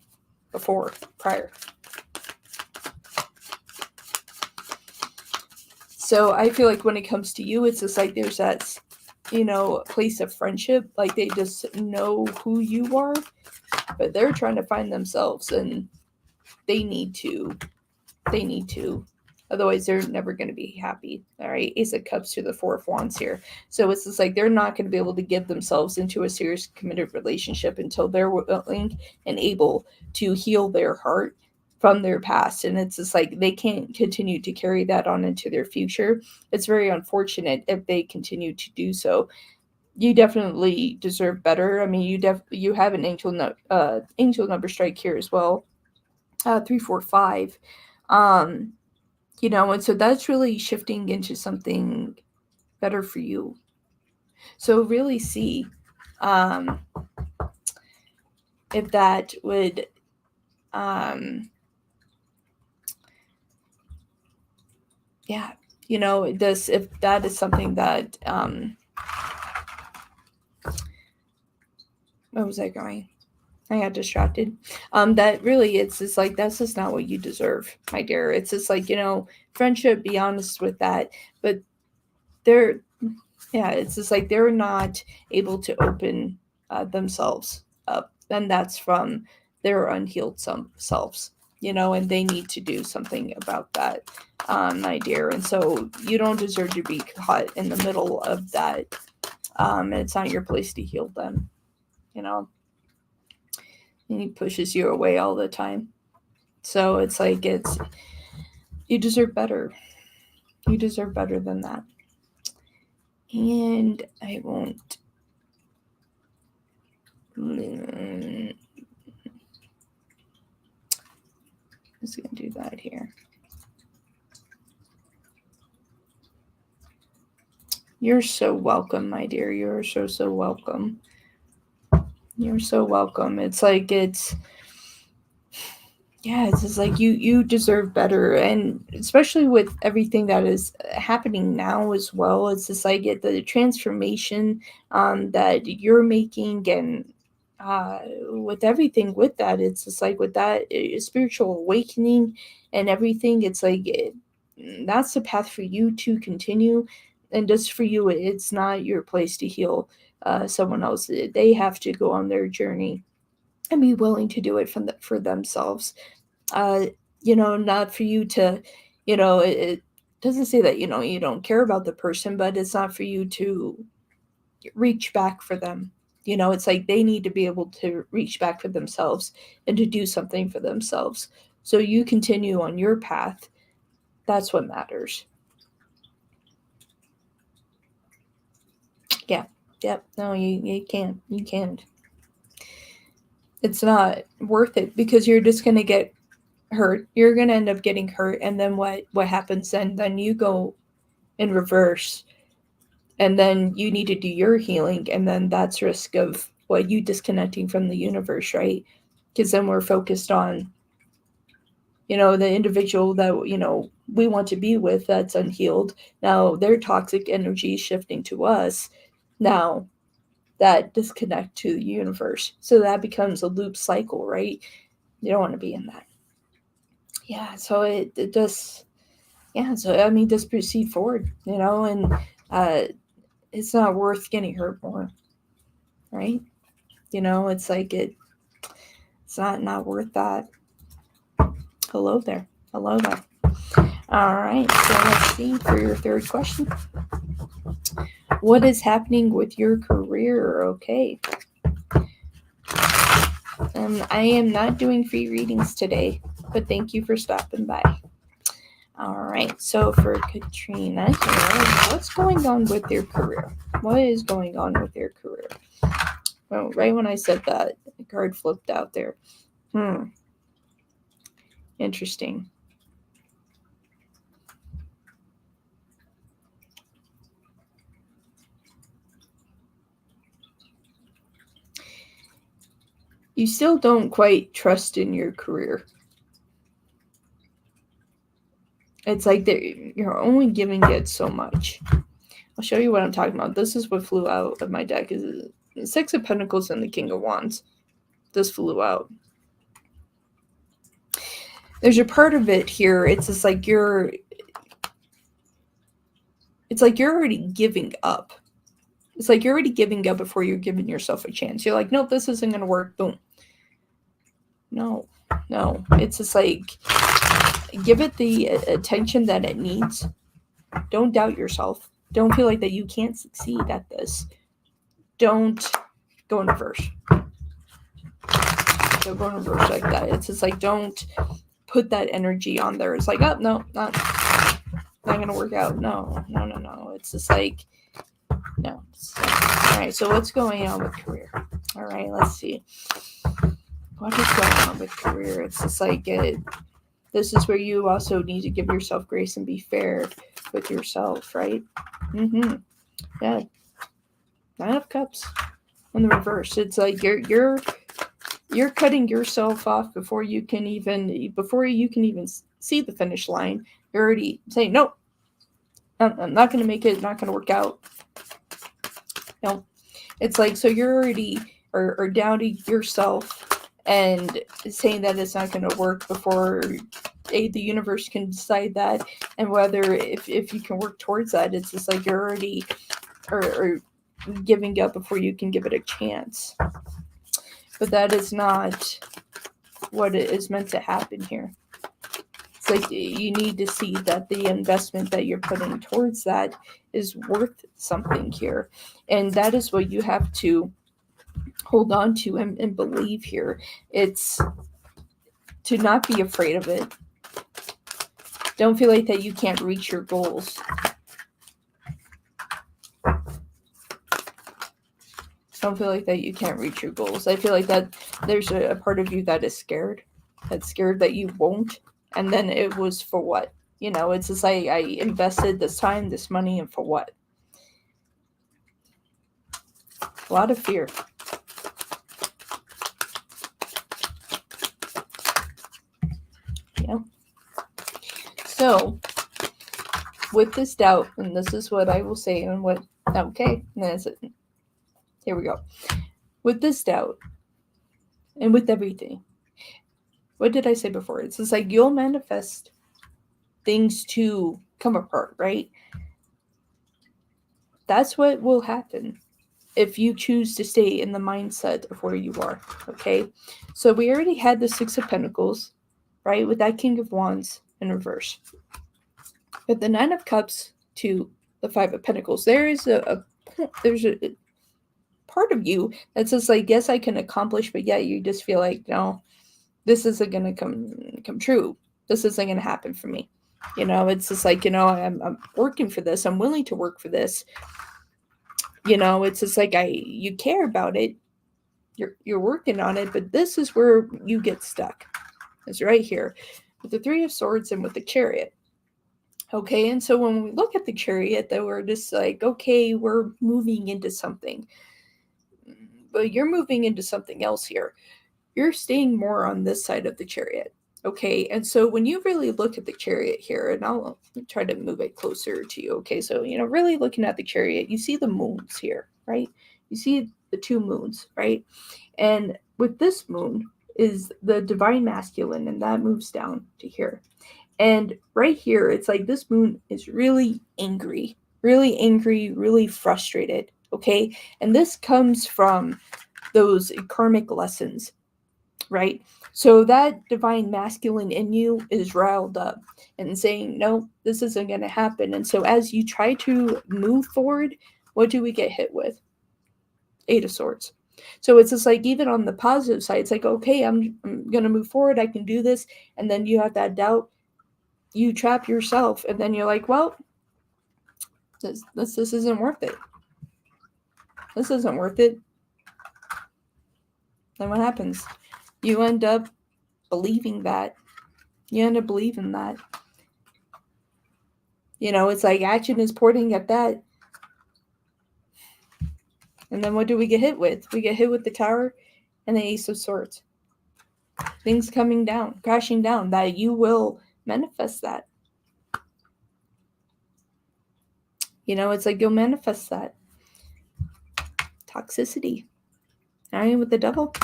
[SPEAKER 2] prior. So I feel like when it comes to you, it's just like there's that, place of friendship. Like they just know who you are, but they're trying to find themselves, and they need to. Otherwise, they're never going to be happy. All right. Ace of Cups to the Four of Wands here. So it's just like they're not going to be able to give themselves into a serious committed relationship until they're willing and able to heal their heart from their past. And it's just like they can't continue to carry that on into their future. It's very unfortunate if they continue to do so. You definitely deserve better. I mean, you have an angel number strike here as well. 3, 4, 5. And so that's really shifting into something better for you. So really see if that would if that is something that where was I going? I got distracted. That really, it's just like, that's just not what you deserve, my dear. It's just like, friendship, be honest with that. But it's just like they're not able to open themselves up. And that's from their unhealed selves, and they need to do something about that, my dear. And so you don't deserve to be caught in the middle of that. And it's not your place to heal them, and he pushes you away all the time. So it's like, you deserve better. You deserve better than that. And I won't. I'm just going to do that here. You're so welcome, my dear. You're so welcome. You're so welcome. It's like, it's just like you deserve better. And especially with everything that is happening now as well, it's just like the transformation that you're making, and with everything with that, it's just like with that spiritual awakening and everything, it's like that's the path for you to continue. And just for you, it's not your place to heal someone else. They have to go on their journey and be willing to do it for themselves. Not for you to, it doesn't say that, you don't care about the person, but it's not for you to reach back for them. It's like they need to be able to reach back for themselves and to do something for themselves. So you continue on your path. That's what matters. Yeah. Yep. No, you can't. You can't. It's not worth it, because you're just going to get hurt. You're going to end up getting hurt. And then what happens then? Then you go in reverse. And then you need to do your healing. And then that's risk of you disconnecting from the universe, right? Because then we're focused on, the individual that, we want to be with that's unhealed. Now their toxic energy is shifting to us. Now that disconnect to the universe. So that becomes a loop cycle, right? You don't want to be in that. Yeah. So it does. Yeah. So, I mean, just proceed forward, and it's not worth getting hurt more. Right. It's like it's not worth that. Hello there. All right, so let's see for your third question. What is happening with your career? Okay. I am not doing free readings today, but thank you for stopping by. All right, so for Katrina here, what's going on with your career? What is going on with your career? Well, right when I said that, the card flipped out there. Interesting. You still don't quite trust in your career. It's like you're only giving it so much. I'll show you what I'm talking about. This is what flew out of my deck. Is the Six of Pentacles and the King of Wands. This flew out. There's a part of it here. It's just like you're already giving up. It's like you're already giving up before you're giving yourself a chance. You're like, nope, this isn't going to work. Boom. No. It's just like, give it the attention that it needs. Don't doubt yourself. Don't feel like that you can't succeed at this. Don't go in reverse. Don't go in reverse like that. It's just like, don't put that energy on there. It's like, oh, no, not going to work out. No. It's just like, no. All right, so what's going on with career? All right, let's see. What is going on with career? It's just like, this is where you also need to give yourself grace and be fair with yourself, right? Yeah. 9 of Cups in the reverse. It's like you're cutting yourself off before you can even see the finish line. You're already saying, nope, I'm not going to make it. Not going to work out. No, it's like, so you're already or doubting yourself and saying that it's not going to work before the universe can decide that, and whether if you can work towards that. It's just like you're already or giving up before you can give it a chance. But that is not what is meant to happen here. It's like you need to see that the investment that you're putting towards that is worth something here. And that is what you have to hold on to and believe here. It's to not be afraid of it. Don't feel like that you can't reach your goals. Don't feel like that you can't reach your goals. I feel like that there's a part of you that is scared. That's scared that you won't. And then it was for what? It's just like, I invested this time, this money, and for what? A lot of fear. Yeah. So, with this doubt, and this is what I will say, and what, okay, and that's it. Here we go. With this doubt, and with everything, what did I say before? It's just like you'll manifest things to come apart, right? That's what will happen if you choose to stay in the mindset of where you are, okay? So we already had the Six of Pentacles, right, with that King of Wands in reverse. But the 9 of Cups to the 5 of Pentacles, there's a part of you that says like, yes, I can accomplish, but yet you just feel like, no, this isn't going to come true. This isn't going to happen for me. It's just like, I'm working for this. I'm willing to work for this. It's just like, you care about it. You're working on it, but this is where you get stuck. It's right here with the 3 of Swords and with the Chariot. Okay, and so when we look at the Chariot, that we're just like, okay, we're moving into something. But you're moving into something else here. You're staying more on this side of the Chariot. Okay, and so when you really look at the Chariot here, and I'll try to move it closer to you. Okay, so, really looking at the Chariot, you see the moons here, right? You see the 2 moons, right? And with this moon is the Divine Masculine, and that moves down to here. And right here, it's like this moon is really angry, really frustrated, okay? And this comes from those karmic lessons, right? So that divine masculine in you is riled up and saying, no, this isn't going to happen. And so as you try to move forward, what do we get hit with? 8 of Swords. So it's just like, even on the positive side, it's like, okay, I'm going to move forward. I can do this. And then you have that doubt. You trap yourself. And then you're like, well, this isn't worth it. This isn't worth it. Then what happens? You end up believing that. You end up believing that. It's like action is pointing at that. And then what do we get hit with? We get hit with the Tower and the Ace of Swords. Things coming down, crashing down, that you will manifest that. It's like you'll manifest that. Toxicity. Right, with the Devil.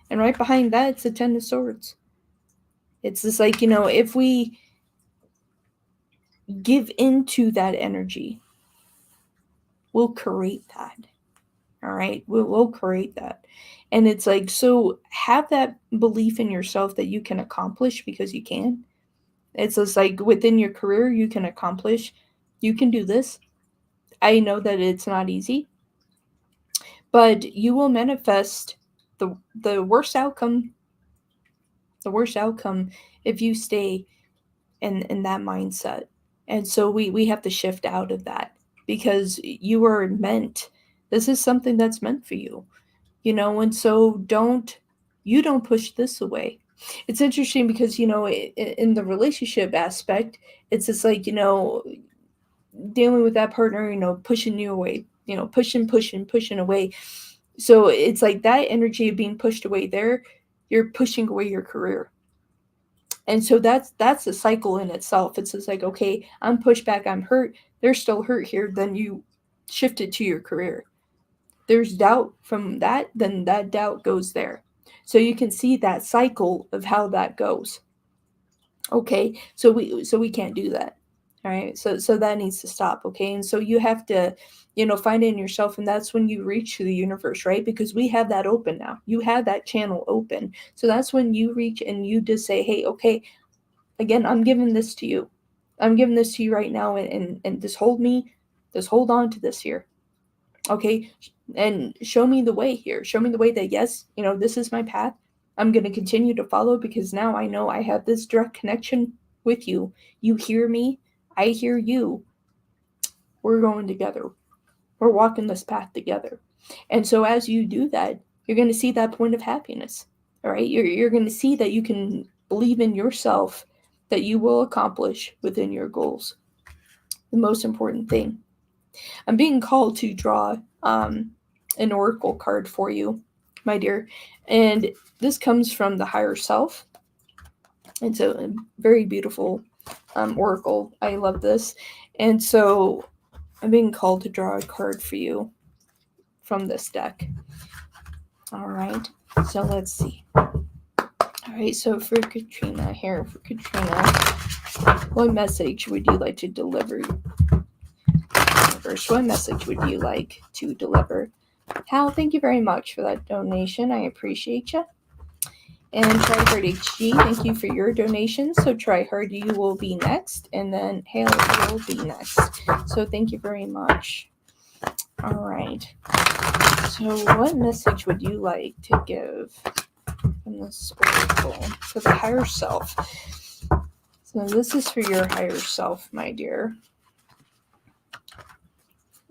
[SPEAKER 2] And right behind that, it's the 10 of Swords. It's just like, if we give into that energy, we'll create that. All right, we'll create that. And it's like, so have that belief in yourself that you can accomplish, because you can. It's just like within your career, you can accomplish. You can do this. I know that it's not easy, but you will manifest the worst outcome. The worst outcome if you stay in that mindset. And so we have to shift out of that, because you are meant. This is something that's meant for you, and so don't push this away. It's interesting because, in the relationship aspect, it's just like, dealing with that partner, pushing you away, pushing away. So it's like that energy of being pushed away there, you're pushing away your career. And so that's a cycle in itself. It's just like, okay, I'm pushed back, I'm hurt. There's still hurt here. Then you shift it to your career. There's doubt from that, then that doubt goes there. So you can see that cycle of how that goes. Okay, so we can't do that. All right, so that needs to stop. Okay, and so you have to, find it in yourself, and that's when you reach to the universe, right? Because we have that open now. You have that channel open. So that's when you reach and you just say, hey, okay, again, I'm giving this to you. I'm giving this to you right now, and just hold on to this here. Okay, and show me the way here. Show me the way that, yes, this is my path. I'm going to continue to follow, because now I know I have this direct connection with you. You hear me. I hear you. We're going together. We're walking this path together. And so as you do that, you're going to see that point of happiness. All right, you're going to see that you can believe in yourself, that you will accomplish within your goals. The most important thing. I'm being called to draw an oracle card for you, my dear. And this comes from the higher self. It's a very beautiful oracle. I love this. And so I'm being called to draw a card for you from this deck. All right. So let's see. All right. So for Katrina, what message would you like to deliver? What message would you like to deliver? Hal, thank you very much for that donation. I appreciate you. And Tryhard HG, thank you for your donation. So Tryhard, you will be next, and then Hale will be next. So thank you very much. All right. So what message would you like to give from this oracle for the higher self? So this is for your higher self, my dear.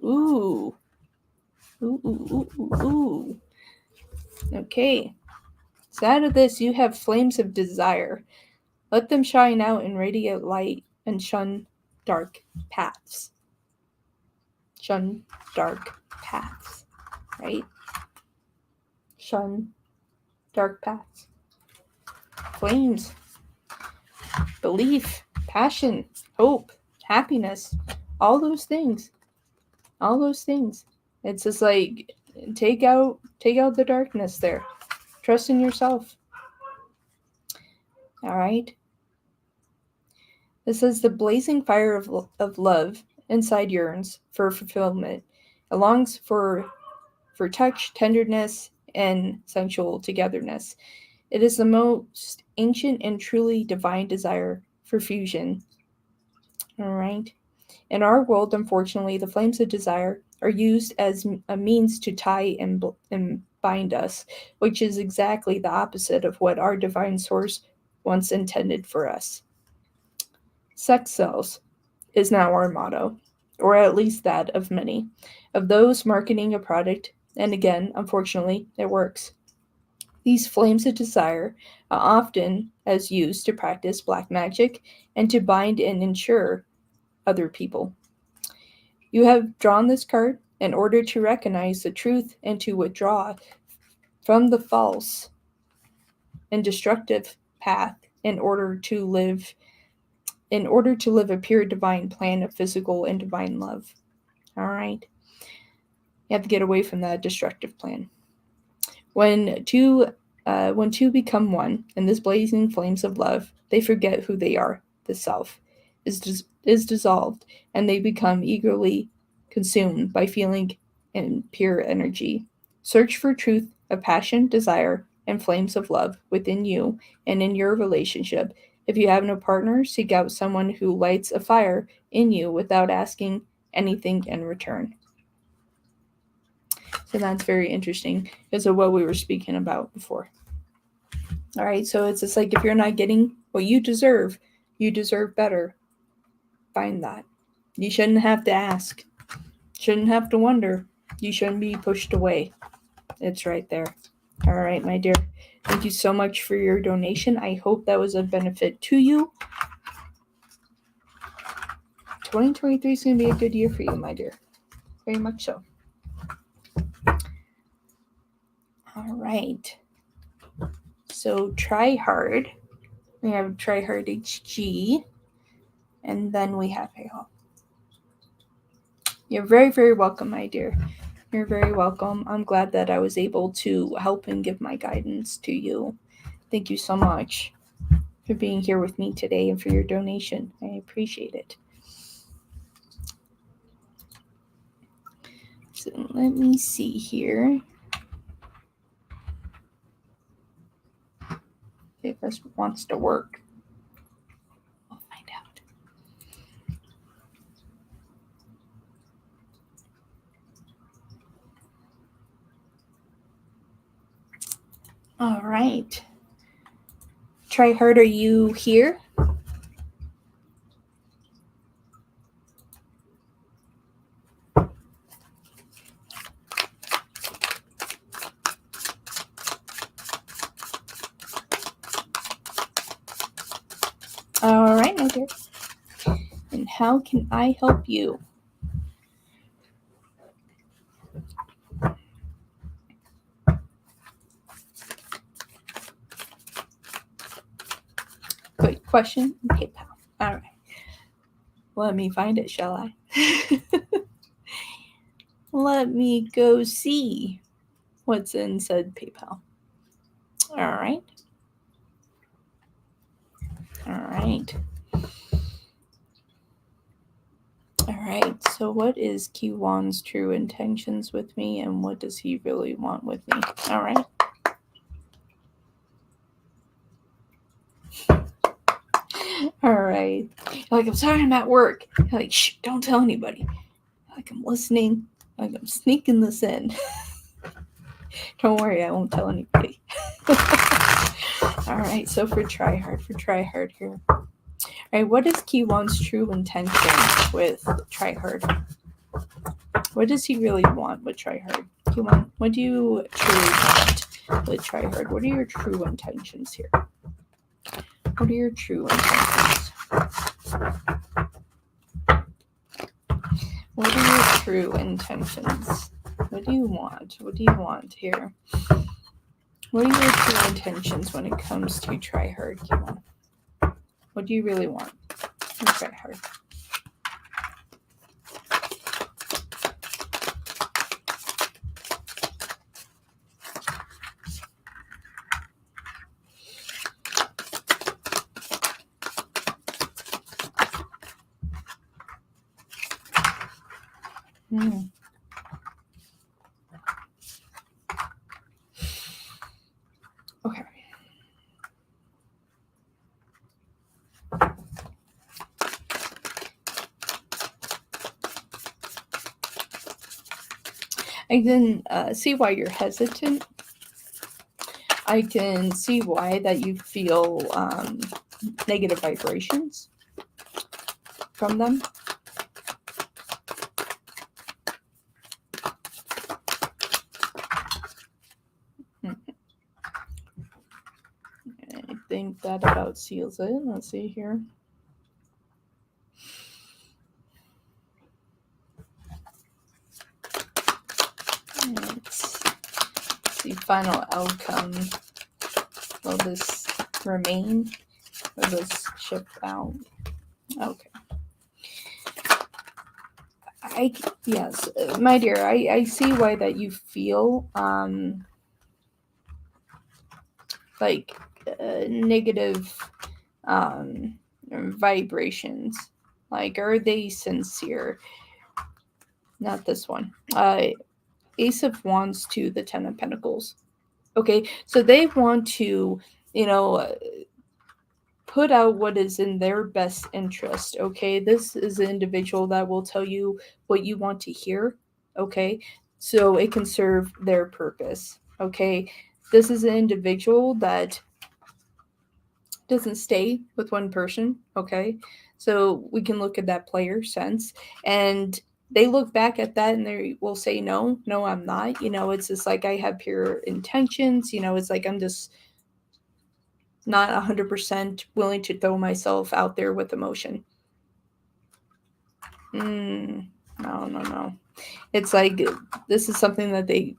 [SPEAKER 2] Ooh. Ooh. Okay. So out of this, you have flames of desire. Let them shine out and radiate light and shun dark paths. Shun dark paths, right? Shun dark paths. Flames. Belief, passion, hope, happiness, all those things. All those things. It's just like, take out the darkness there. Trust in yourself. All right. It says the blazing fire of love inside yearns for fulfillment. It longs for touch, tenderness, and sensual togetherness. It is the most ancient and truly divine desire for fusion. All right. In our world, unfortunately, the flames of desire are used as a means to tie and bind us, which is exactly the opposite of what our divine source once intended for us. Sex sells is now our motto, or at least that of many, of those marketing a product, and again, unfortunately, it works. These flames of desire are often as used to practice black magic and to bind and ensure other people. You have drawn this card in order to recognize the truth and to withdraw from the false and destructive path in order to live a pure divine plan of physical and divine love. All right. You have to get away from that destructive plan. When two become one in this blazing flames of love, they forget who they are. The self is dissolved, and they become eagerly consumed by feeling and pure energy. Search for truth of passion, desire, and flames of love within you and in your relationship. If you have no partner, seek out someone who lights a fire in you without asking anything in return. So that's very interesting because of what we were speaking about before. All right, so it's just like if you're not getting what you deserve better. Find that. You shouldn't have to ask. Shouldn't have to wonder. You shouldn't be pushed away. It's right there. All right, my dear. Thank you so much for your donation. I hope that was a benefit to you. 2023 is going to be a good year for you, my dear. Very much so. All right. So try hard. We have try hard HG. And then we have Hale. You're very, very welcome, my dear. You're very welcome. I'm glad that I was able to help and give my guidance to you. Thank you so much for being here with me today and for your donation. I appreciate it. So let me see here. If this wants to work. We'll find out. All right. Try hard, are you here? All right, my dear. And how can I help you? Good question. PayPal. All right. Let me find it, shall I? Let me go see what's in said PayPal. All right. All right. All right. So what is Kiwan's true intentions with me and what does he really want with me? All right. All right. Like, I'm sorry I'm at work. Like, shh, don't tell anybody. Like, I'm listening. Like, I'm sneaking this in. Don't worry, I won't tell anybody. All right, so for try hard here. All right, what is Kiwan's true intention with try hard? What does he really want with try hard? Kiwan, what do you truly want with try hard? What are your true intentions here? What are your true intentions? What are your true intentions? What do you want? What do you want here? What are your true intentions when it comes to try hard, Kiwan? What do you really want? Try hard. I can see why you're hesitant. I can see why that you feel negative vibrations from them. I think that about seals it. Let's see here. Let's see, final outcome. Will this remain? Will this ship out? Okay. Yes, my dear, I see why that you feel like negative vibrations. Like, are they sincere? Not this one. Ace of Wands to the Ten of Pentacles. Okay, so they want to, put out what is in their best interest. Okay, this is an individual that will tell you what you want to hear. Okay, so it can serve their purpose. Okay, this is an individual that doesn't stay with one person. Okay, so we can look at that player sense, and they look back at that and they will say, no, I'm not. It's just like I have pure intentions. It's like I'm just not 100% willing to throw myself out there with emotion. No. It's like this is something that they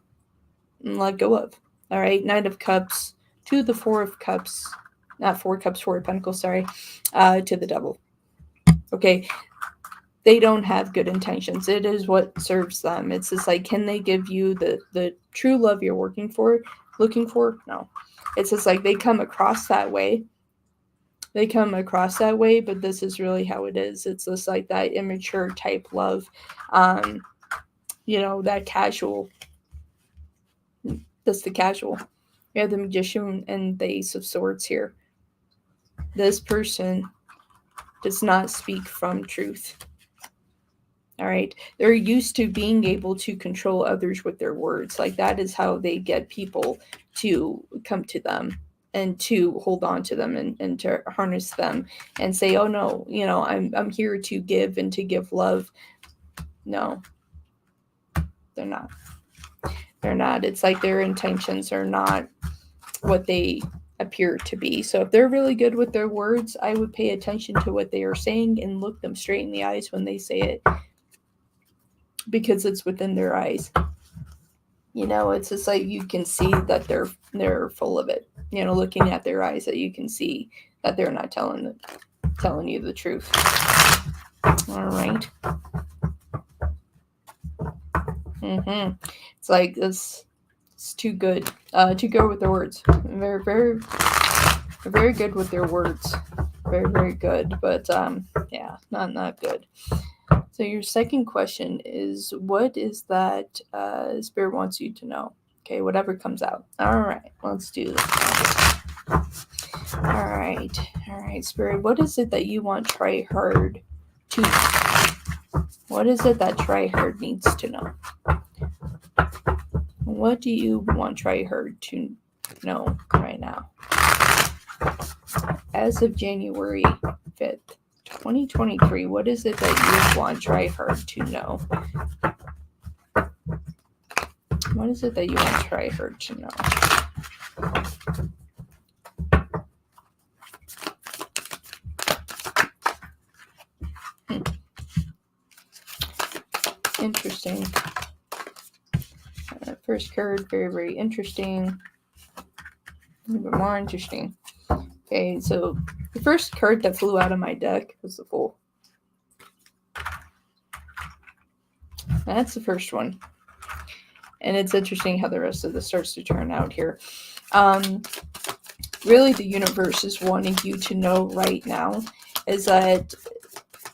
[SPEAKER 2] let go of. All right, Knight of Cups to the Four of Cups, not Four Cups, Four of Pentacles, sorry, to the Devil. Okay, they don't have good intentions. It is what serves them. It's just like, can they give you the true love you're looking for? No. It's just like they come across that way. But this is really how it is. It's just like that immature type love. That casual. That's the casual. You have the Magician and the Ace of Swords here. This person does not speak from truth. All right. They're used to being able to control others with their words. Like, that is how they get people to come to them and to hold on to them and to harness them and say, oh no, I'm here to give and to give love. No, they're not. They're not. It's like their intentions are not what they appear to be. So if they're really good with their words, I would pay attention to what they are saying and look them straight in the eyes when they say it, because it's within their eyes. It's just like you can see that they're full of it. Looking at their eyes, that you can see that they're not telling you the truth. All right. It's like this. It's too good. Too good with their words. Very, very, very good with their words. Very, very good. But yeah, not good. So your second question is, what is that Spirit wants you to know? Okay, whatever comes out. All right, let's do this. All right, Spirit. What is it that you want Try Hard to know? What is it that Try Hard needs to know? What do you want Try Hard to know right now? As of January 5th, 2023, what is it that you want Try Hard to know? What is it that you want Try Hard to know? Interesting. First card, very, very interesting. A little bit more interesting. Okay, so the first card that flew out of my deck was the Fool. That's the first one. And it's interesting how the rest of this starts to turn out here. Really, the universe is wanting you to know right now is that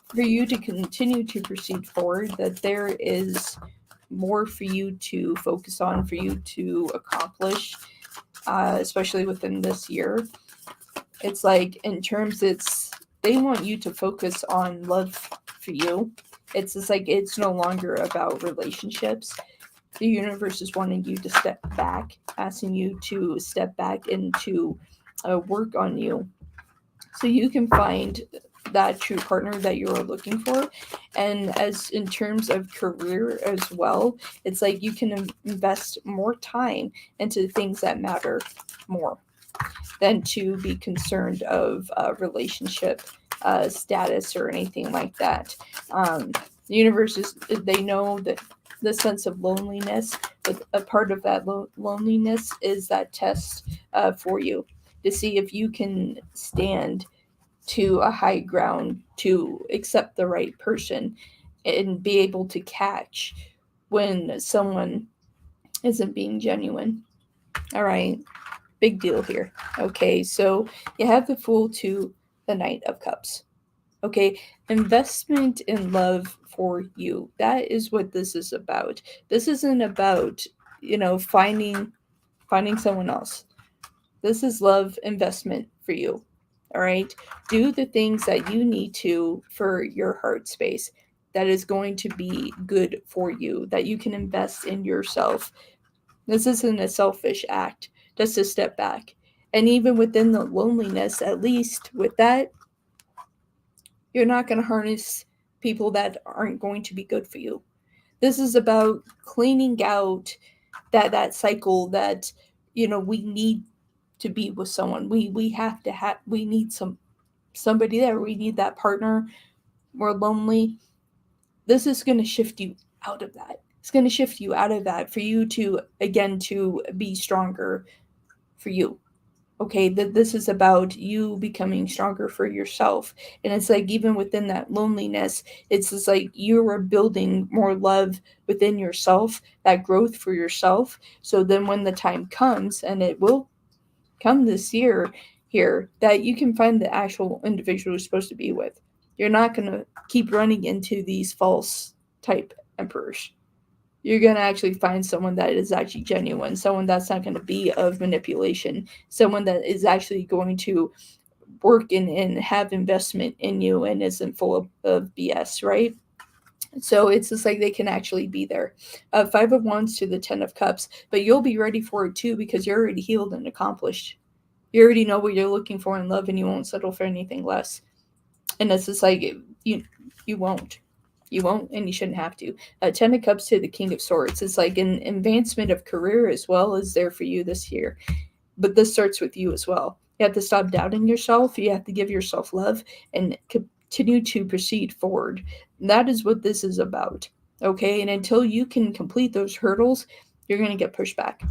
[SPEAKER 2] for you to continue to proceed forward, that there is more for you to focus on, for you to accomplish, especially within this year. It's like, in terms, they want you to focus on love for you. It's just like, it's no longer about relationships. The universe is wanting you to step back, asking you to step back and to work on you so you can find that true partner that you're looking for. And as in terms of career as well, it's like you can invest more time into things that matter more than to be concerned of relationship status or anything like that. The universe is, they know that the sense of loneliness, but a part of that loneliness is that test for you to see if you can stand to a high ground to accept the right person and be able to catch when someone isn't being genuine. All right, big deal here. Okay, so you have the Fool to the Knight of Cups. Okay, investment in love for you. That is what this is about. This isn't about, finding someone else. This is love investment for you. All right, do the things that you need to for your heart space that is going to be good for you, that you can invest in yourself. This isn't a selfish act, just to step back. And even within the loneliness, at least with that, you're not going to harness people that aren't going to be good for you. This is about cleaning out that cycle that we need to be with someone. We have to have, we need somebody there. We need that partner. We're lonely. This is going to shift you out of that. It's going to shift you out of that for you to, again, to be stronger for you. Okay, that this is about you becoming stronger for yourself. And it's like, even within that loneliness, it's just like you are building more love within yourself, that growth for yourself. So then when the time comes, and it will come this year here, that you can find the actual individual you're supposed to be with. You're not going to keep running into these false type emperors. You're going to actually find someone that is actually genuine, someone that's not going to be of manipulation, someone that is actually going to work and have investment in you and isn't full of BS, right? So it's just like they can actually be there. Five of Wands to the 10 of Cups, but you'll be ready for it too because you're already healed and accomplished. You already know what you're looking for in love and you won't settle for anything less. And it's just like you won't. You won't, and you shouldn't have to. 10 of Cups to the King of Swords. It's like an advancement of career as well is there for you this year. But this starts with you as well. You have to stop doubting yourself. You have to give yourself love and continue to proceed forward. That is what this is about. Okay? And until you can complete those hurdles, you're going to get pushed back.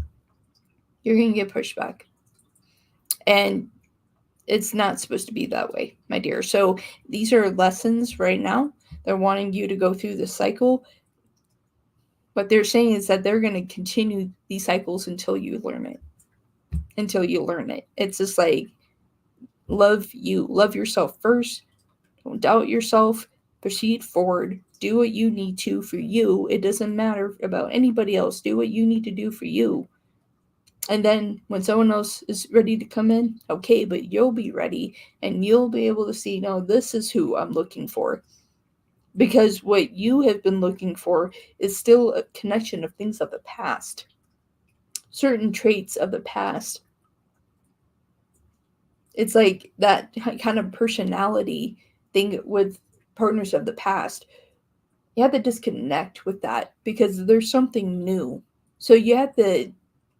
[SPEAKER 2] You're going to get pushed back. And it's not supposed to be that way, my dear. So these are lessons right now. They're wanting you to go through the cycle. What they're saying is that they're going to continue these cycles until you learn it. Until you learn it. It's just like, love you. Love yourself first. Don't doubt yourself. Proceed forward. Do what you need to for you. It doesn't matter about anybody else. Do what you need to do for you. And then when someone else is ready to come in, okay, but you'll be ready and you'll be able to see, no, this is who I'm looking for. Because what you have been looking for is still a connection of things of the past. Certain traits of the past. It's like that kind of personality thing with partners of the past. You have to disconnect with that because there's something new. So you have to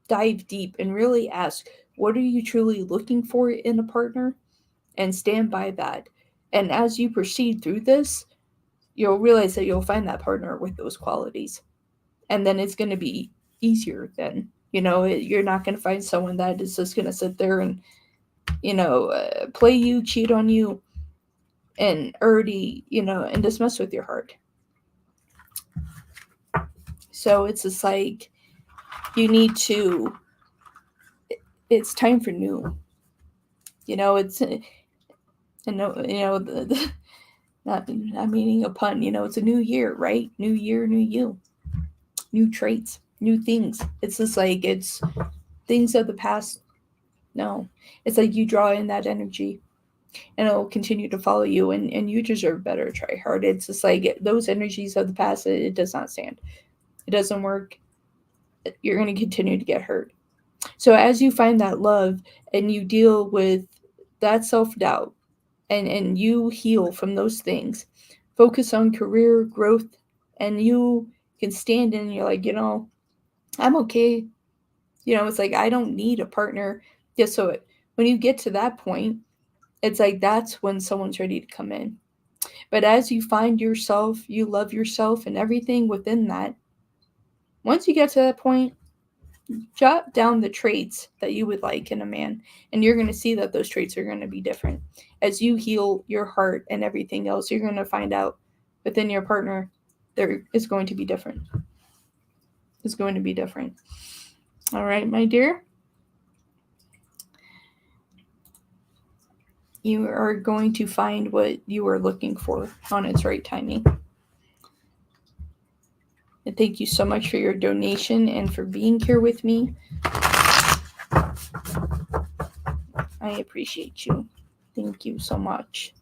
[SPEAKER 2] dive deep and really ask, what are you truly looking for in a partner? And stand by that. And as you proceed through this, you'll realize that you'll find that partner with those qualities. And then it's going to be easier then. You're not going to find someone that is just going to sit there and, play you, cheat on you, and already, and just mess with your heart. So it's just like, you need to, it's time for new. It's, not meaning a pun, it's a new year, right? New year, new you. New traits, new things. It's just like, it's things of the past. No, it's like you draw in that energy and it'll continue to follow you and you deserve better. Try hard. It's just like those energies of the past, it does not stand. It doesn't work. you're going to continue to get hurt. So as you find that love and you deal with that self-doubt and you heal from those things, focus on career growth, and you can stand in and you're like, I'm okay. It's like, I don't need a partner. Yeah, so when you get to that point, it's like that's when someone's ready to come in. But as you find yourself, you love yourself and everything within that, once you get to that point, jot down the traits that you would like in a man, and you're going to see that those traits are going to be different. As you heal your heart and everything else, you're going to find out within your partner there is going to be different. It's going to be different. All right, my dear. You are going to find what you are looking for on its right timing. And thank you so much for your donation and for being here with me. I appreciate you. Thank you so much.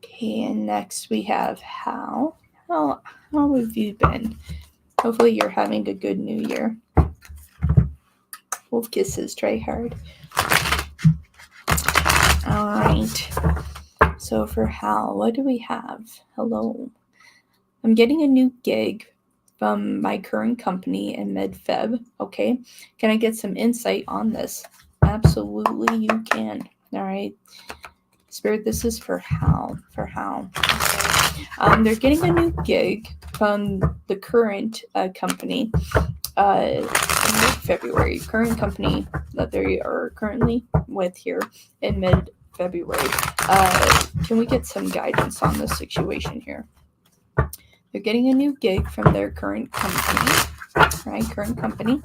[SPEAKER 2] Okay, and next we have Hal. How have you been? Hopefully you're having a good new year. Wolf kisses, try hard. All right. So for Hal, what do we have? Hello. I'm getting a new gig from my current company in mid-Feb. Okay. Can I get some insight on this? Absolutely, you can. All right. Spirit, this is for Hal. They're getting a new gig from the current company in mid-February. Current company that they are currently with here in mid-February. Can we get some guidance on this situation here? They're getting a new gig from their current company, right? Current company,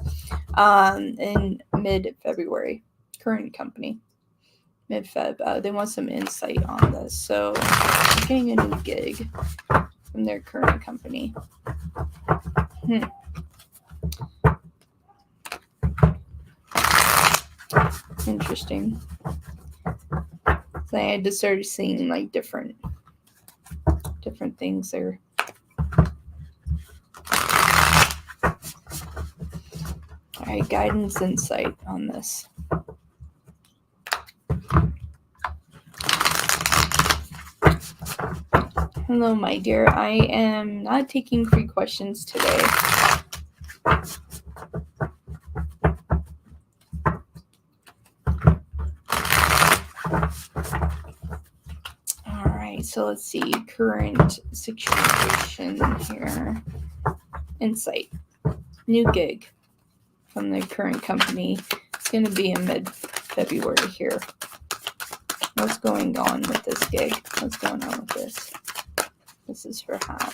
[SPEAKER 2] in mid-February. Current company, mid-Feb. They want some insight on this. So, they're getting a new gig from their current company. Interesting. So I had to start seeing like different things there. All right, guidance, insight on this. Hello, my dear. I am not taking free questions today. All right, so let's see. Current situation here. Insight. New gig from the current company. It's going to be in mid-February here. What's going on with this gig? What's going on with this? This is for Hal.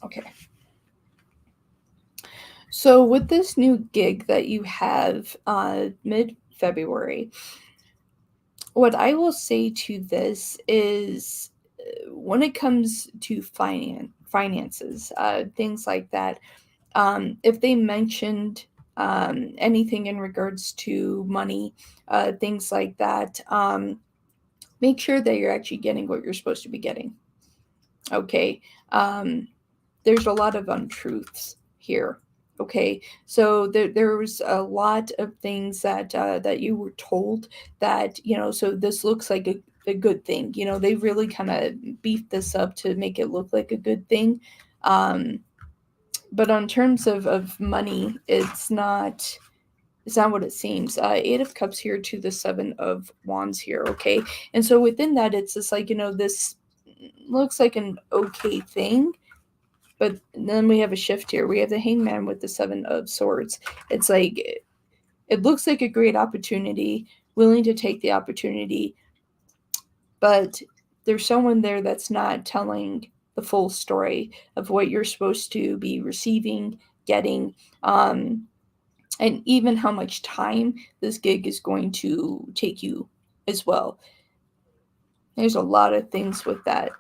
[SPEAKER 2] Okay. So with this new gig that you have mid-February, what I will say to this is when it comes to finances, things like that, if they mentioned anything in regards to money, things like that, make sure that you're actually getting what you're supposed to be getting. Okay. There's a lot of untruths here. Okay, so there was a lot of things that you were told that, so this looks like a good thing. They really kind of beefed this up to make it look like a good thing. But on terms of money, it's not what it seems. 8 of Cups here to the 7 of Wands here, okay? And so within that, it's just like, this looks like an okay thing, But then we have a shift here. We have the Hangman with the Seven of Swords. It's like, it looks like a great opportunity, willing to take the opportunity, but there's someone there that's not telling the full story of what you're supposed to be receiving, getting, and even how much time this gig is going to take you as well. There's a lot of things with that.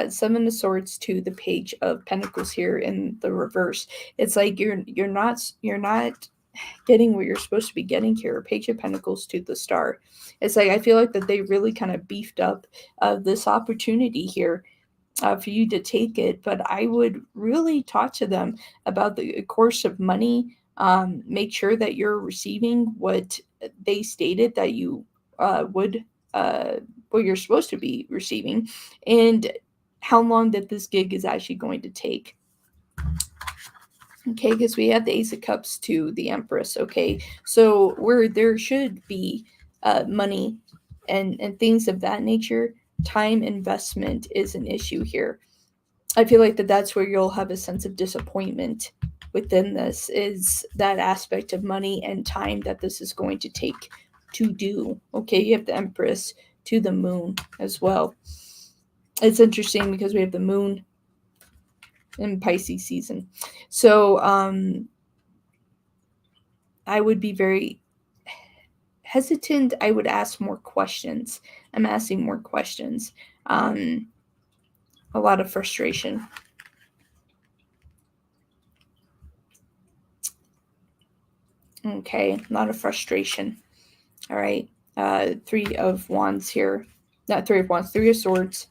[SPEAKER 2] Seven of Swords to the Page of Pentacles here in the reverse. It's like you're not getting what you're supposed to be getting here. Page of Pentacles to the Star. It's like I feel like that they really kind of beefed up this opportunity here for you to take it, but I would really talk to them about the course of money. Make sure that you're receiving what they stated that you would, what you're supposed to be receiving, and how long that this gig is actually going to take. Okay, because we have the Ace of Cups to the Empress. Okay, so where there should be money and things of that nature, time investment is an issue here. I feel like that's where you'll have a sense of disappointment within this, is that aspect of money and time that this is going to take to do. Okay, you have the Empress to the Moon as well. It's interesting because we have the Moon in Pisces season. So I would be very hesitant. I would ask more questions. I'm asking more questions. A lot of frustration. Okay, a lot of frustration. All right. Three of Wands here. Not Three of Wands, Three of Swords.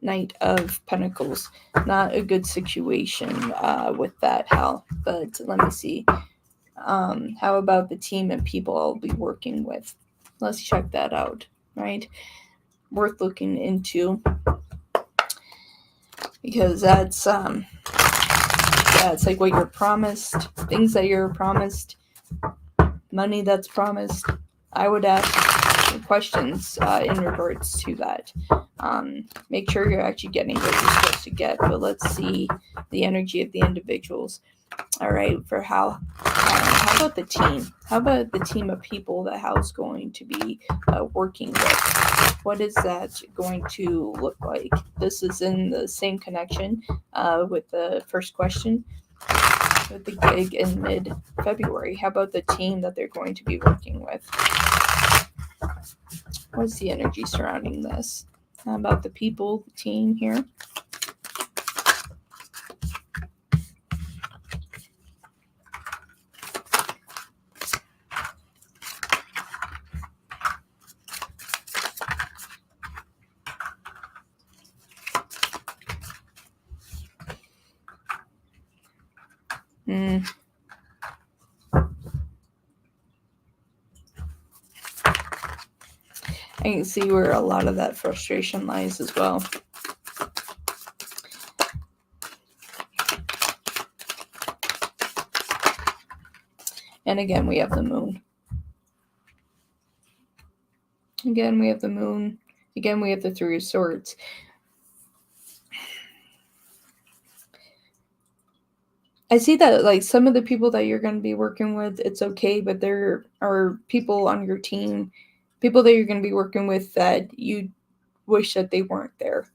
[SPEAKER 2] Knight of Pentacles. Not a good situation with that, Hal. But let me see. How about the team and people I'll be working with? Let's check that out, right? Worth looking into, because that's like what you're promised, things that you're promised, money that's promised. I would ask questions in regards to that. Make sure you're actually getting what you're supposed to get. But let's see the energy of the individuals. All right, for how about the team? How about the team of people that Hal's going to be working with? What is that going to look like? This is in the same connection with the first question, with the gig in mid-February. How about the team that they're going to be working with? What's the energy surrounding this? How about the people, the team here? I can see where a lot of that frustration lies as well. And again, we have the Moon. Again, we have the Moon. Again, we have the Three of Swords. I see that, like, some of the people that you're going to be working with, it's okay, but there are people on your team, people that you're going to be working with that you wish that they weren't there.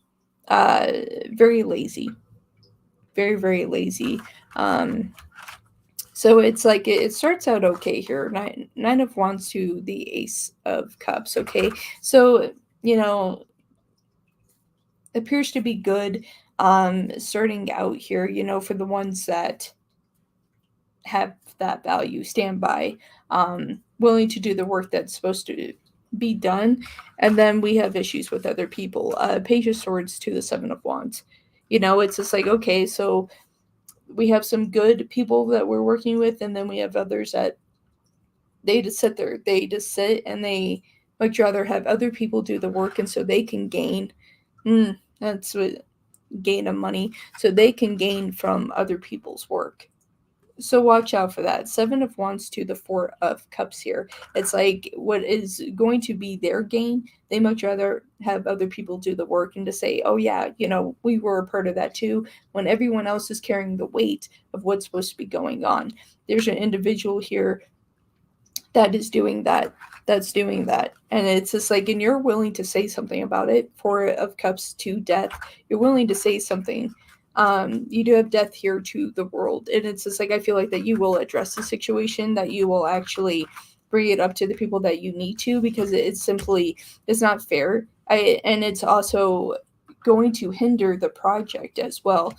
[SPEAKER 2] Very lazy. Very, very lazy. So it's like it starts out okay here. Nine of Wands to the Ace of Cups. Okay, so appears to be good. Starting out here, for the ones that have that value, stand by, willing to do the work that's supposed to be done. And then we have issues with other people. Page of Swords to the Seven of Wands. It's just like, okay, so we have some good people that we're working with, and then we have others that they just sit there. They just sit and they much rather have other people do the work, and so they can gain. That's what gain of money, so they can gain from other people's work. So watch out for that. 7 of Wands to the 4 of Cups here. It's like what is going to be their gain. They much rather have other people do the work and to say, oh yeah, we were a part of that too, when everyone else is carrying the weight of what's supposed to be going on. There's an individual here that is doing that. That's doing that. And it's just like, and you're willing to say something about it. 4 of Cups to Death. You're willing to say something. You do have Death here to the World, and it's just like I feel like that you will address the situation, that you will actually bring it up to the people that you need to, because it's not fair. And it's also going to hinder the project as well.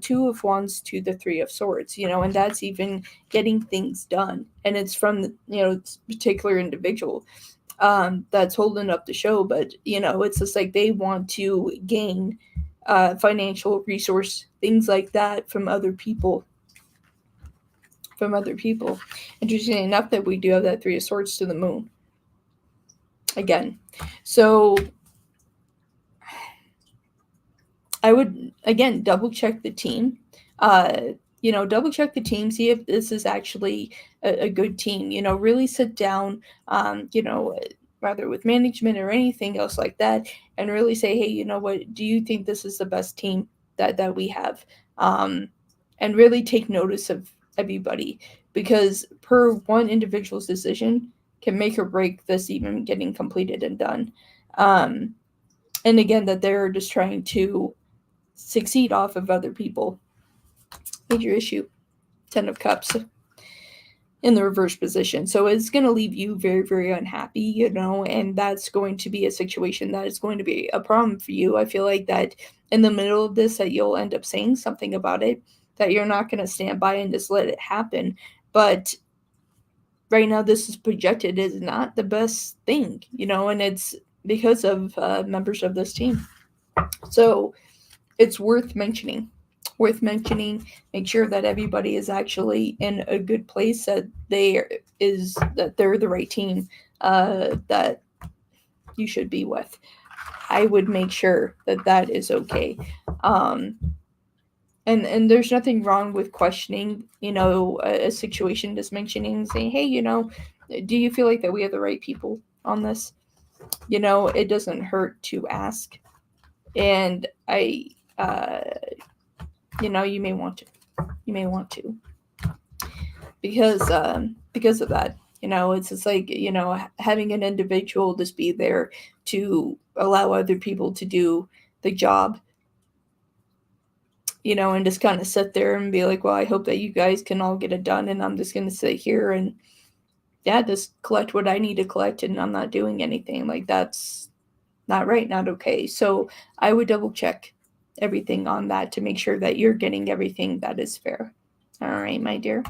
[SPEAKER 2] 2 of Wands to the 3 of Swords, and that's even getting things done, and it's from this particular individual that's holding up the show. But it's just like they want to gain financial resource, things like that from other people. Interesting enough that we do have that 3 of Swords to the Moon again. So I would again double check the team. Double check the team, see if this is actually a good team. Really sit down, rather with management or anything else like that, and really say, hey, what do you think this is the best team that we have? And really take notice of everybody, because per one individual's decision can make or break this even getting completed and done. And again, that they're just trying to succeed off of other people. Major issue. 10 of Cups in the reverse position. So it's going to leave you very, very unhappy, and that's going to be a situation that is going to be a problem for you. I feel like that in the middle of this, that you'll end up saying something about it, that you're not going to stand by and just let it happen. But right now, this is projected as not the best thing, and it's because of members of this team. So it's worth mentioning. Make sure that everybody is actually in a good place, that they're the right team that you should be with. I would make sure that is okay. And there's nothing wrong with questioning, a situation, just mentioning, saying, hey, do you feel like that we have the right people on this? It doesn't hurt to ask. And you may want to, because of that. It's just like, having an individual just be there to allow other people to do the job, and just kind of sit there and be like, well, I hope that you guys can all get it done, and I'm just going to sit here and just collect what I need to collect, and I'm not doing anything. Like, that's not right, not okay. So I would double check everything on that to make sure that you're getting everything that is fair. All right, my dear.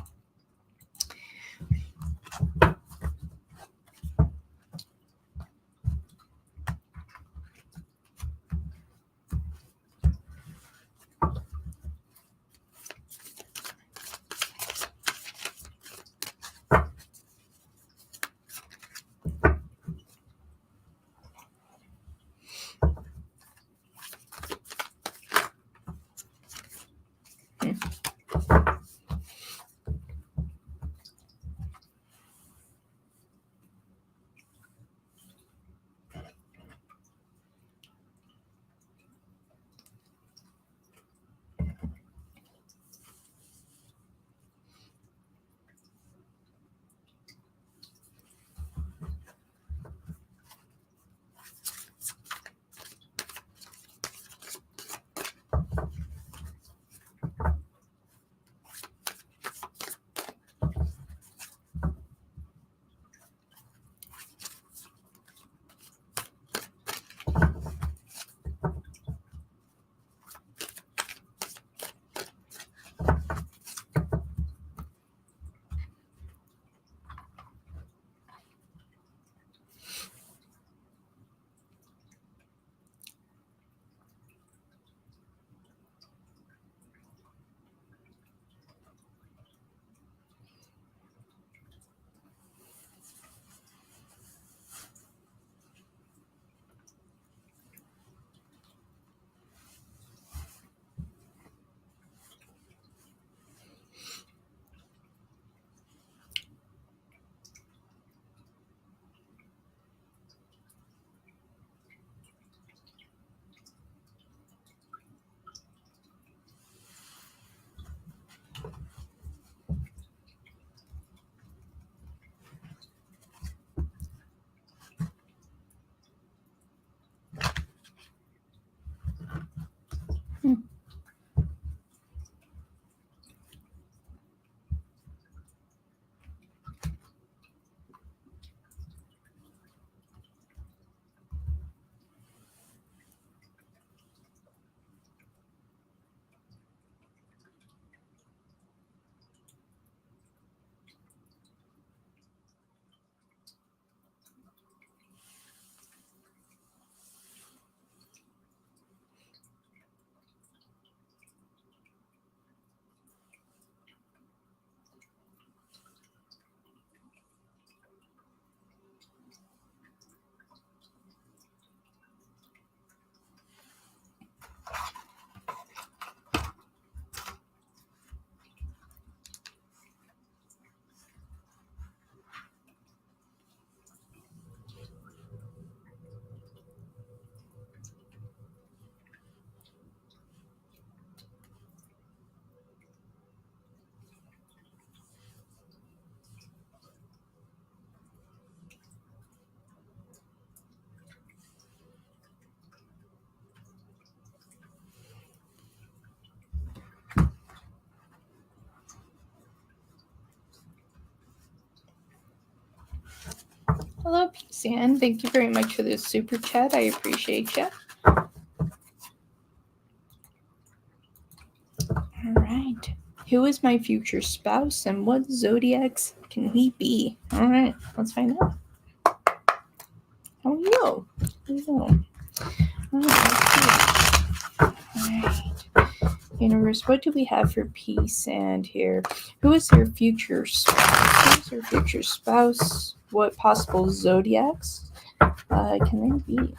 [SPEAKER 2] Hello, P-San. Thank you very much for this super chat. I appreciate you. All right. Who is my future spouse and what zodiacs can he be? All right, let's find out. How are you? All right. Universe, what do we have for peace and here? Who is your future spouse? Who is your future spouse? What possible zodiacs can they be?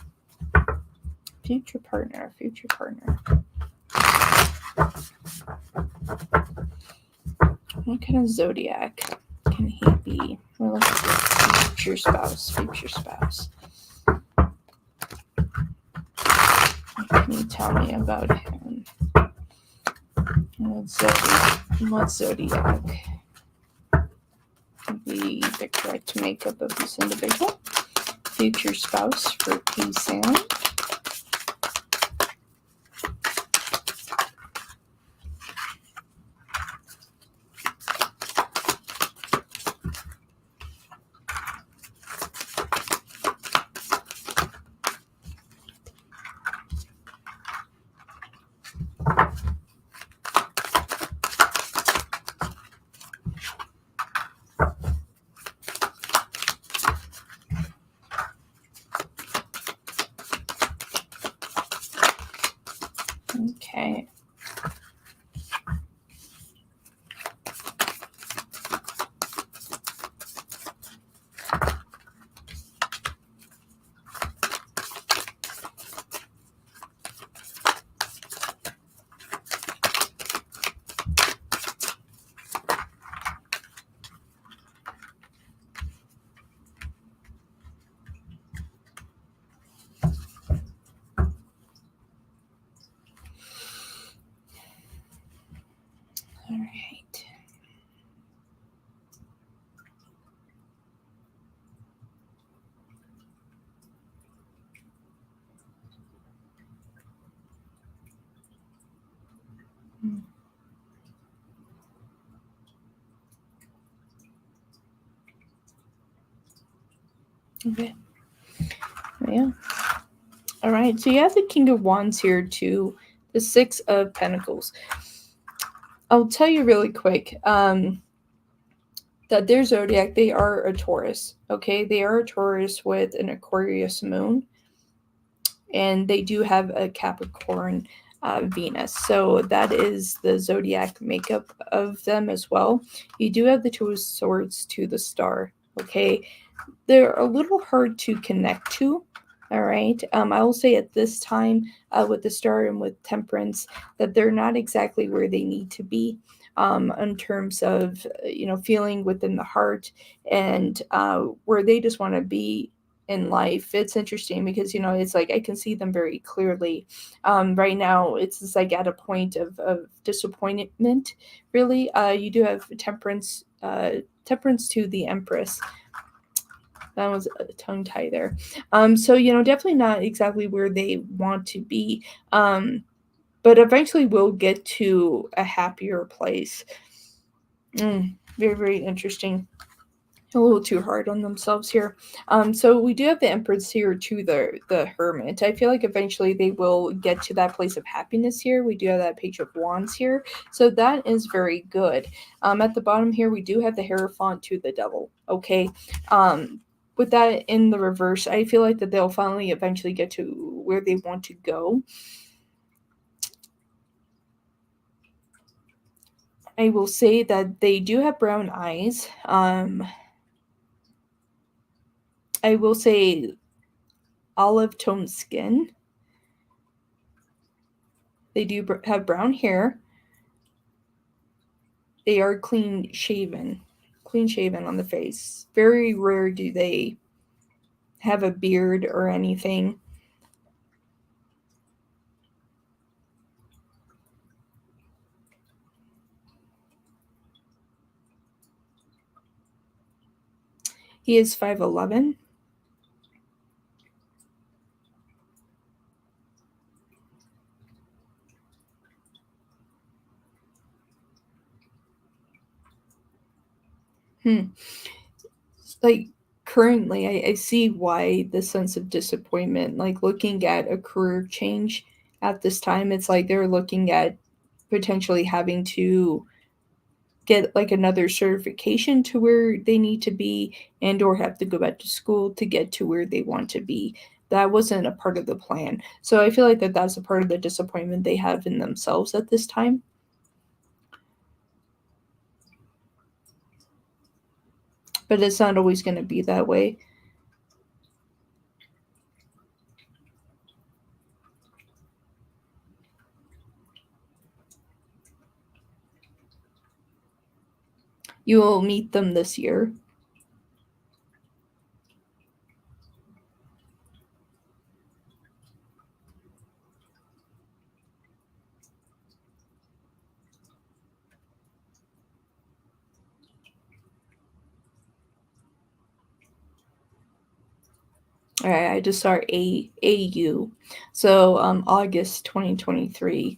[SPEAKER 2] Future partner, future partner. What kind of zodiac can he be? We're looking for future spouse, future spouse. What can you tell me about him? What zodiac would be the correct makeup of this individual? Future spouse for P-San. Okay. All right. Okay. Yeah. All right. So you have the King of Wands here too. The Six of Pentacles. I'll tell you really quick that their zodiac, they are a Taurus. Okay. They are a Taurus with an Aquarius moon. And they do have a Capricorn Venus. So that is the zodiac makeup of them as well. You do have the Two of Swords to the Star. Okay. They're a little hard to connect to. All right. I will say at this time with the Star and with Temperance that they're not exactly where they need to be in terms of, feeling within the heart and where they just want to be in life. It's interesting because, it's like I can see them very clearly. Right now, it's just like at a point of disappointment, really. You do have Temperance to the Empress. That was a tongue tie there. So, definitely not exactly where they want to be. But eventually we'll get to a happier place. Very, very interesting. A little too hard on themselves here. So we do have the Empress here to the Hermit. I feel like eventually they will get to that place of happiness here. We do have that Page of Wands here. So that is very good. At the bottom here, we do have the Hierophant to the Devil. Okay. With that in the reverse, I feel like that they'll finally eventually get to where they want to go. I will say that they do have brown eyes. I will say olive toned skin. They do have brown hair. They are clean shaven on the face. Very rare do they have a beard or anything. He is 5'11". Like currently I see why the sense of disappointment, like looking at a career change at this time, it's like they're looking at potentially having to get like another certification to where they need to be and or have to go back to school to get to where they want to be. That wasn't a part of the plan. So I feel like that's a part of the disappointment they have in themselves at this time. But it's not always going to be that way. You will meet them this year. All right, I just saw AU. So August 2023,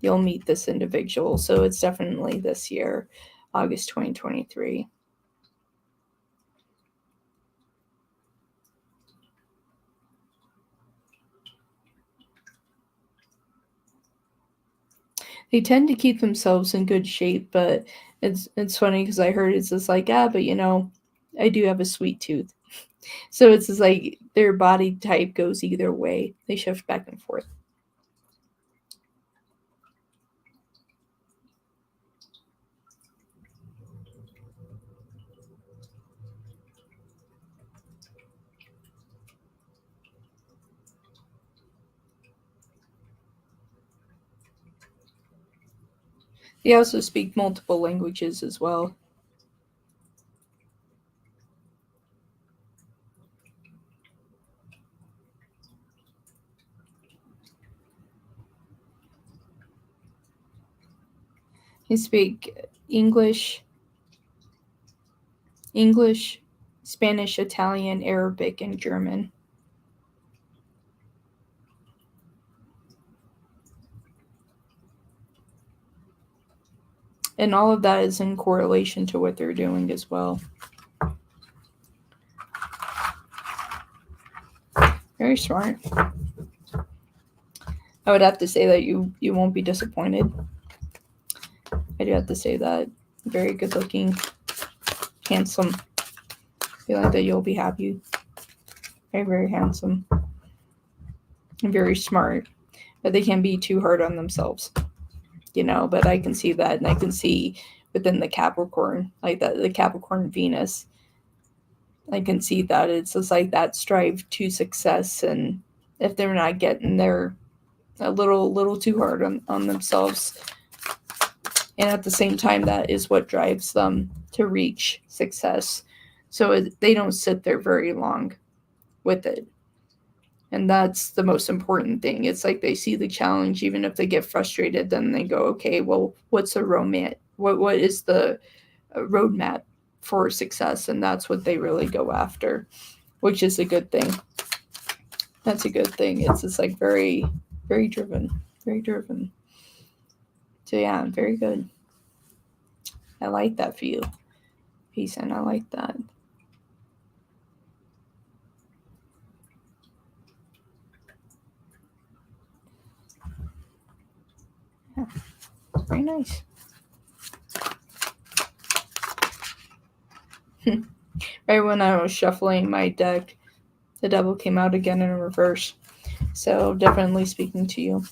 [SPEAKER 2] you'll meet this individual. So it's definitely this year, August 2023. They tend to keep themselves in good shape, but it's funny because I heard it's just like, but I do have a sweet tooth. So it's just like their body type goes either way. They shift back and forth. They also speak multiple languages as well. They speak English, Spanish, Italian, Arabic, and German. And all of that is in correlation to what they're doing as well. Very smart. I would have to say that you won't be disappointed. I do have to say that. Very good looking, handsome. I feel like that you'll be happy. Very, very handsome. And very smart. But they can't be too hard on themselves. But I can see that, and I can see within the Capricorn, like that, the Capricorn Venus, I can see that it's just like that strive to success, and if they're not getting there, a little too hard on themselves, and at the same time, that is what drives them to reach success. So they don't sit there very long with it. And that's the most important thing. It's like they see the challenge, even if they get frustrated, then they go, okay, well, what's a roadmap? What is the roadmap for success? And that's what they really go after, which is a good thing. That's a good thing. It's just like very, very driven, very driven. So yeah, very good. I like that for you. Peace, and I like that. Yeah, very nice. Right when I was shuffling my deck, the devil came out again in reverse. So definitely speaking to you.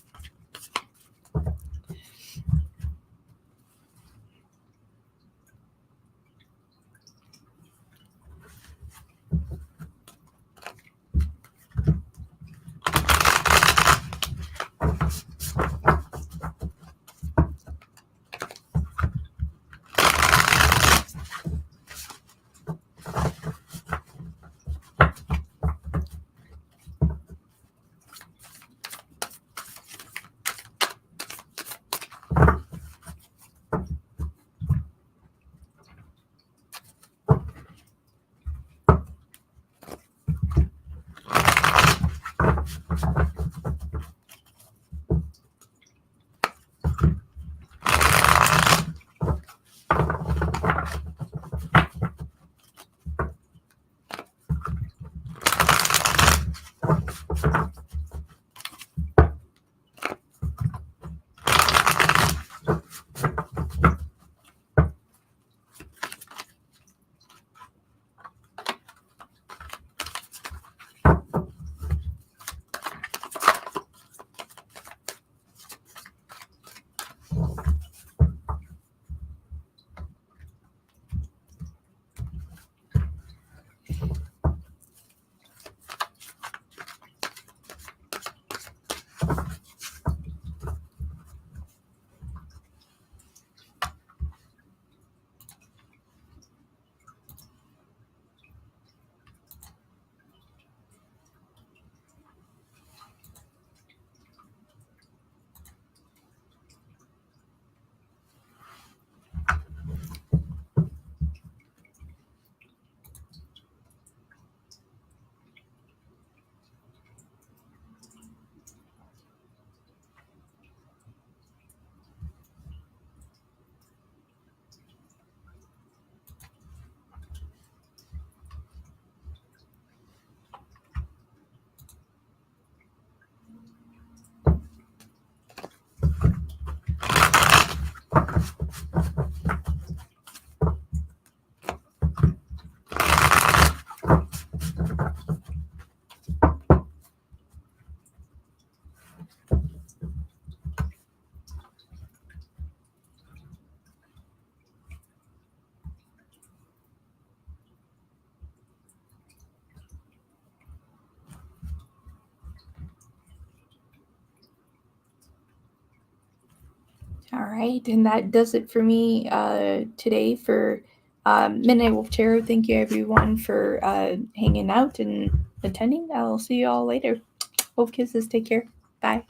[SPEAKER 2] All right, and that does it for me today for Midnight Wolf Tarot. Thank you everyone for hanging out and attending. I'll see you all later. Wolf kisses. Take care. Bye.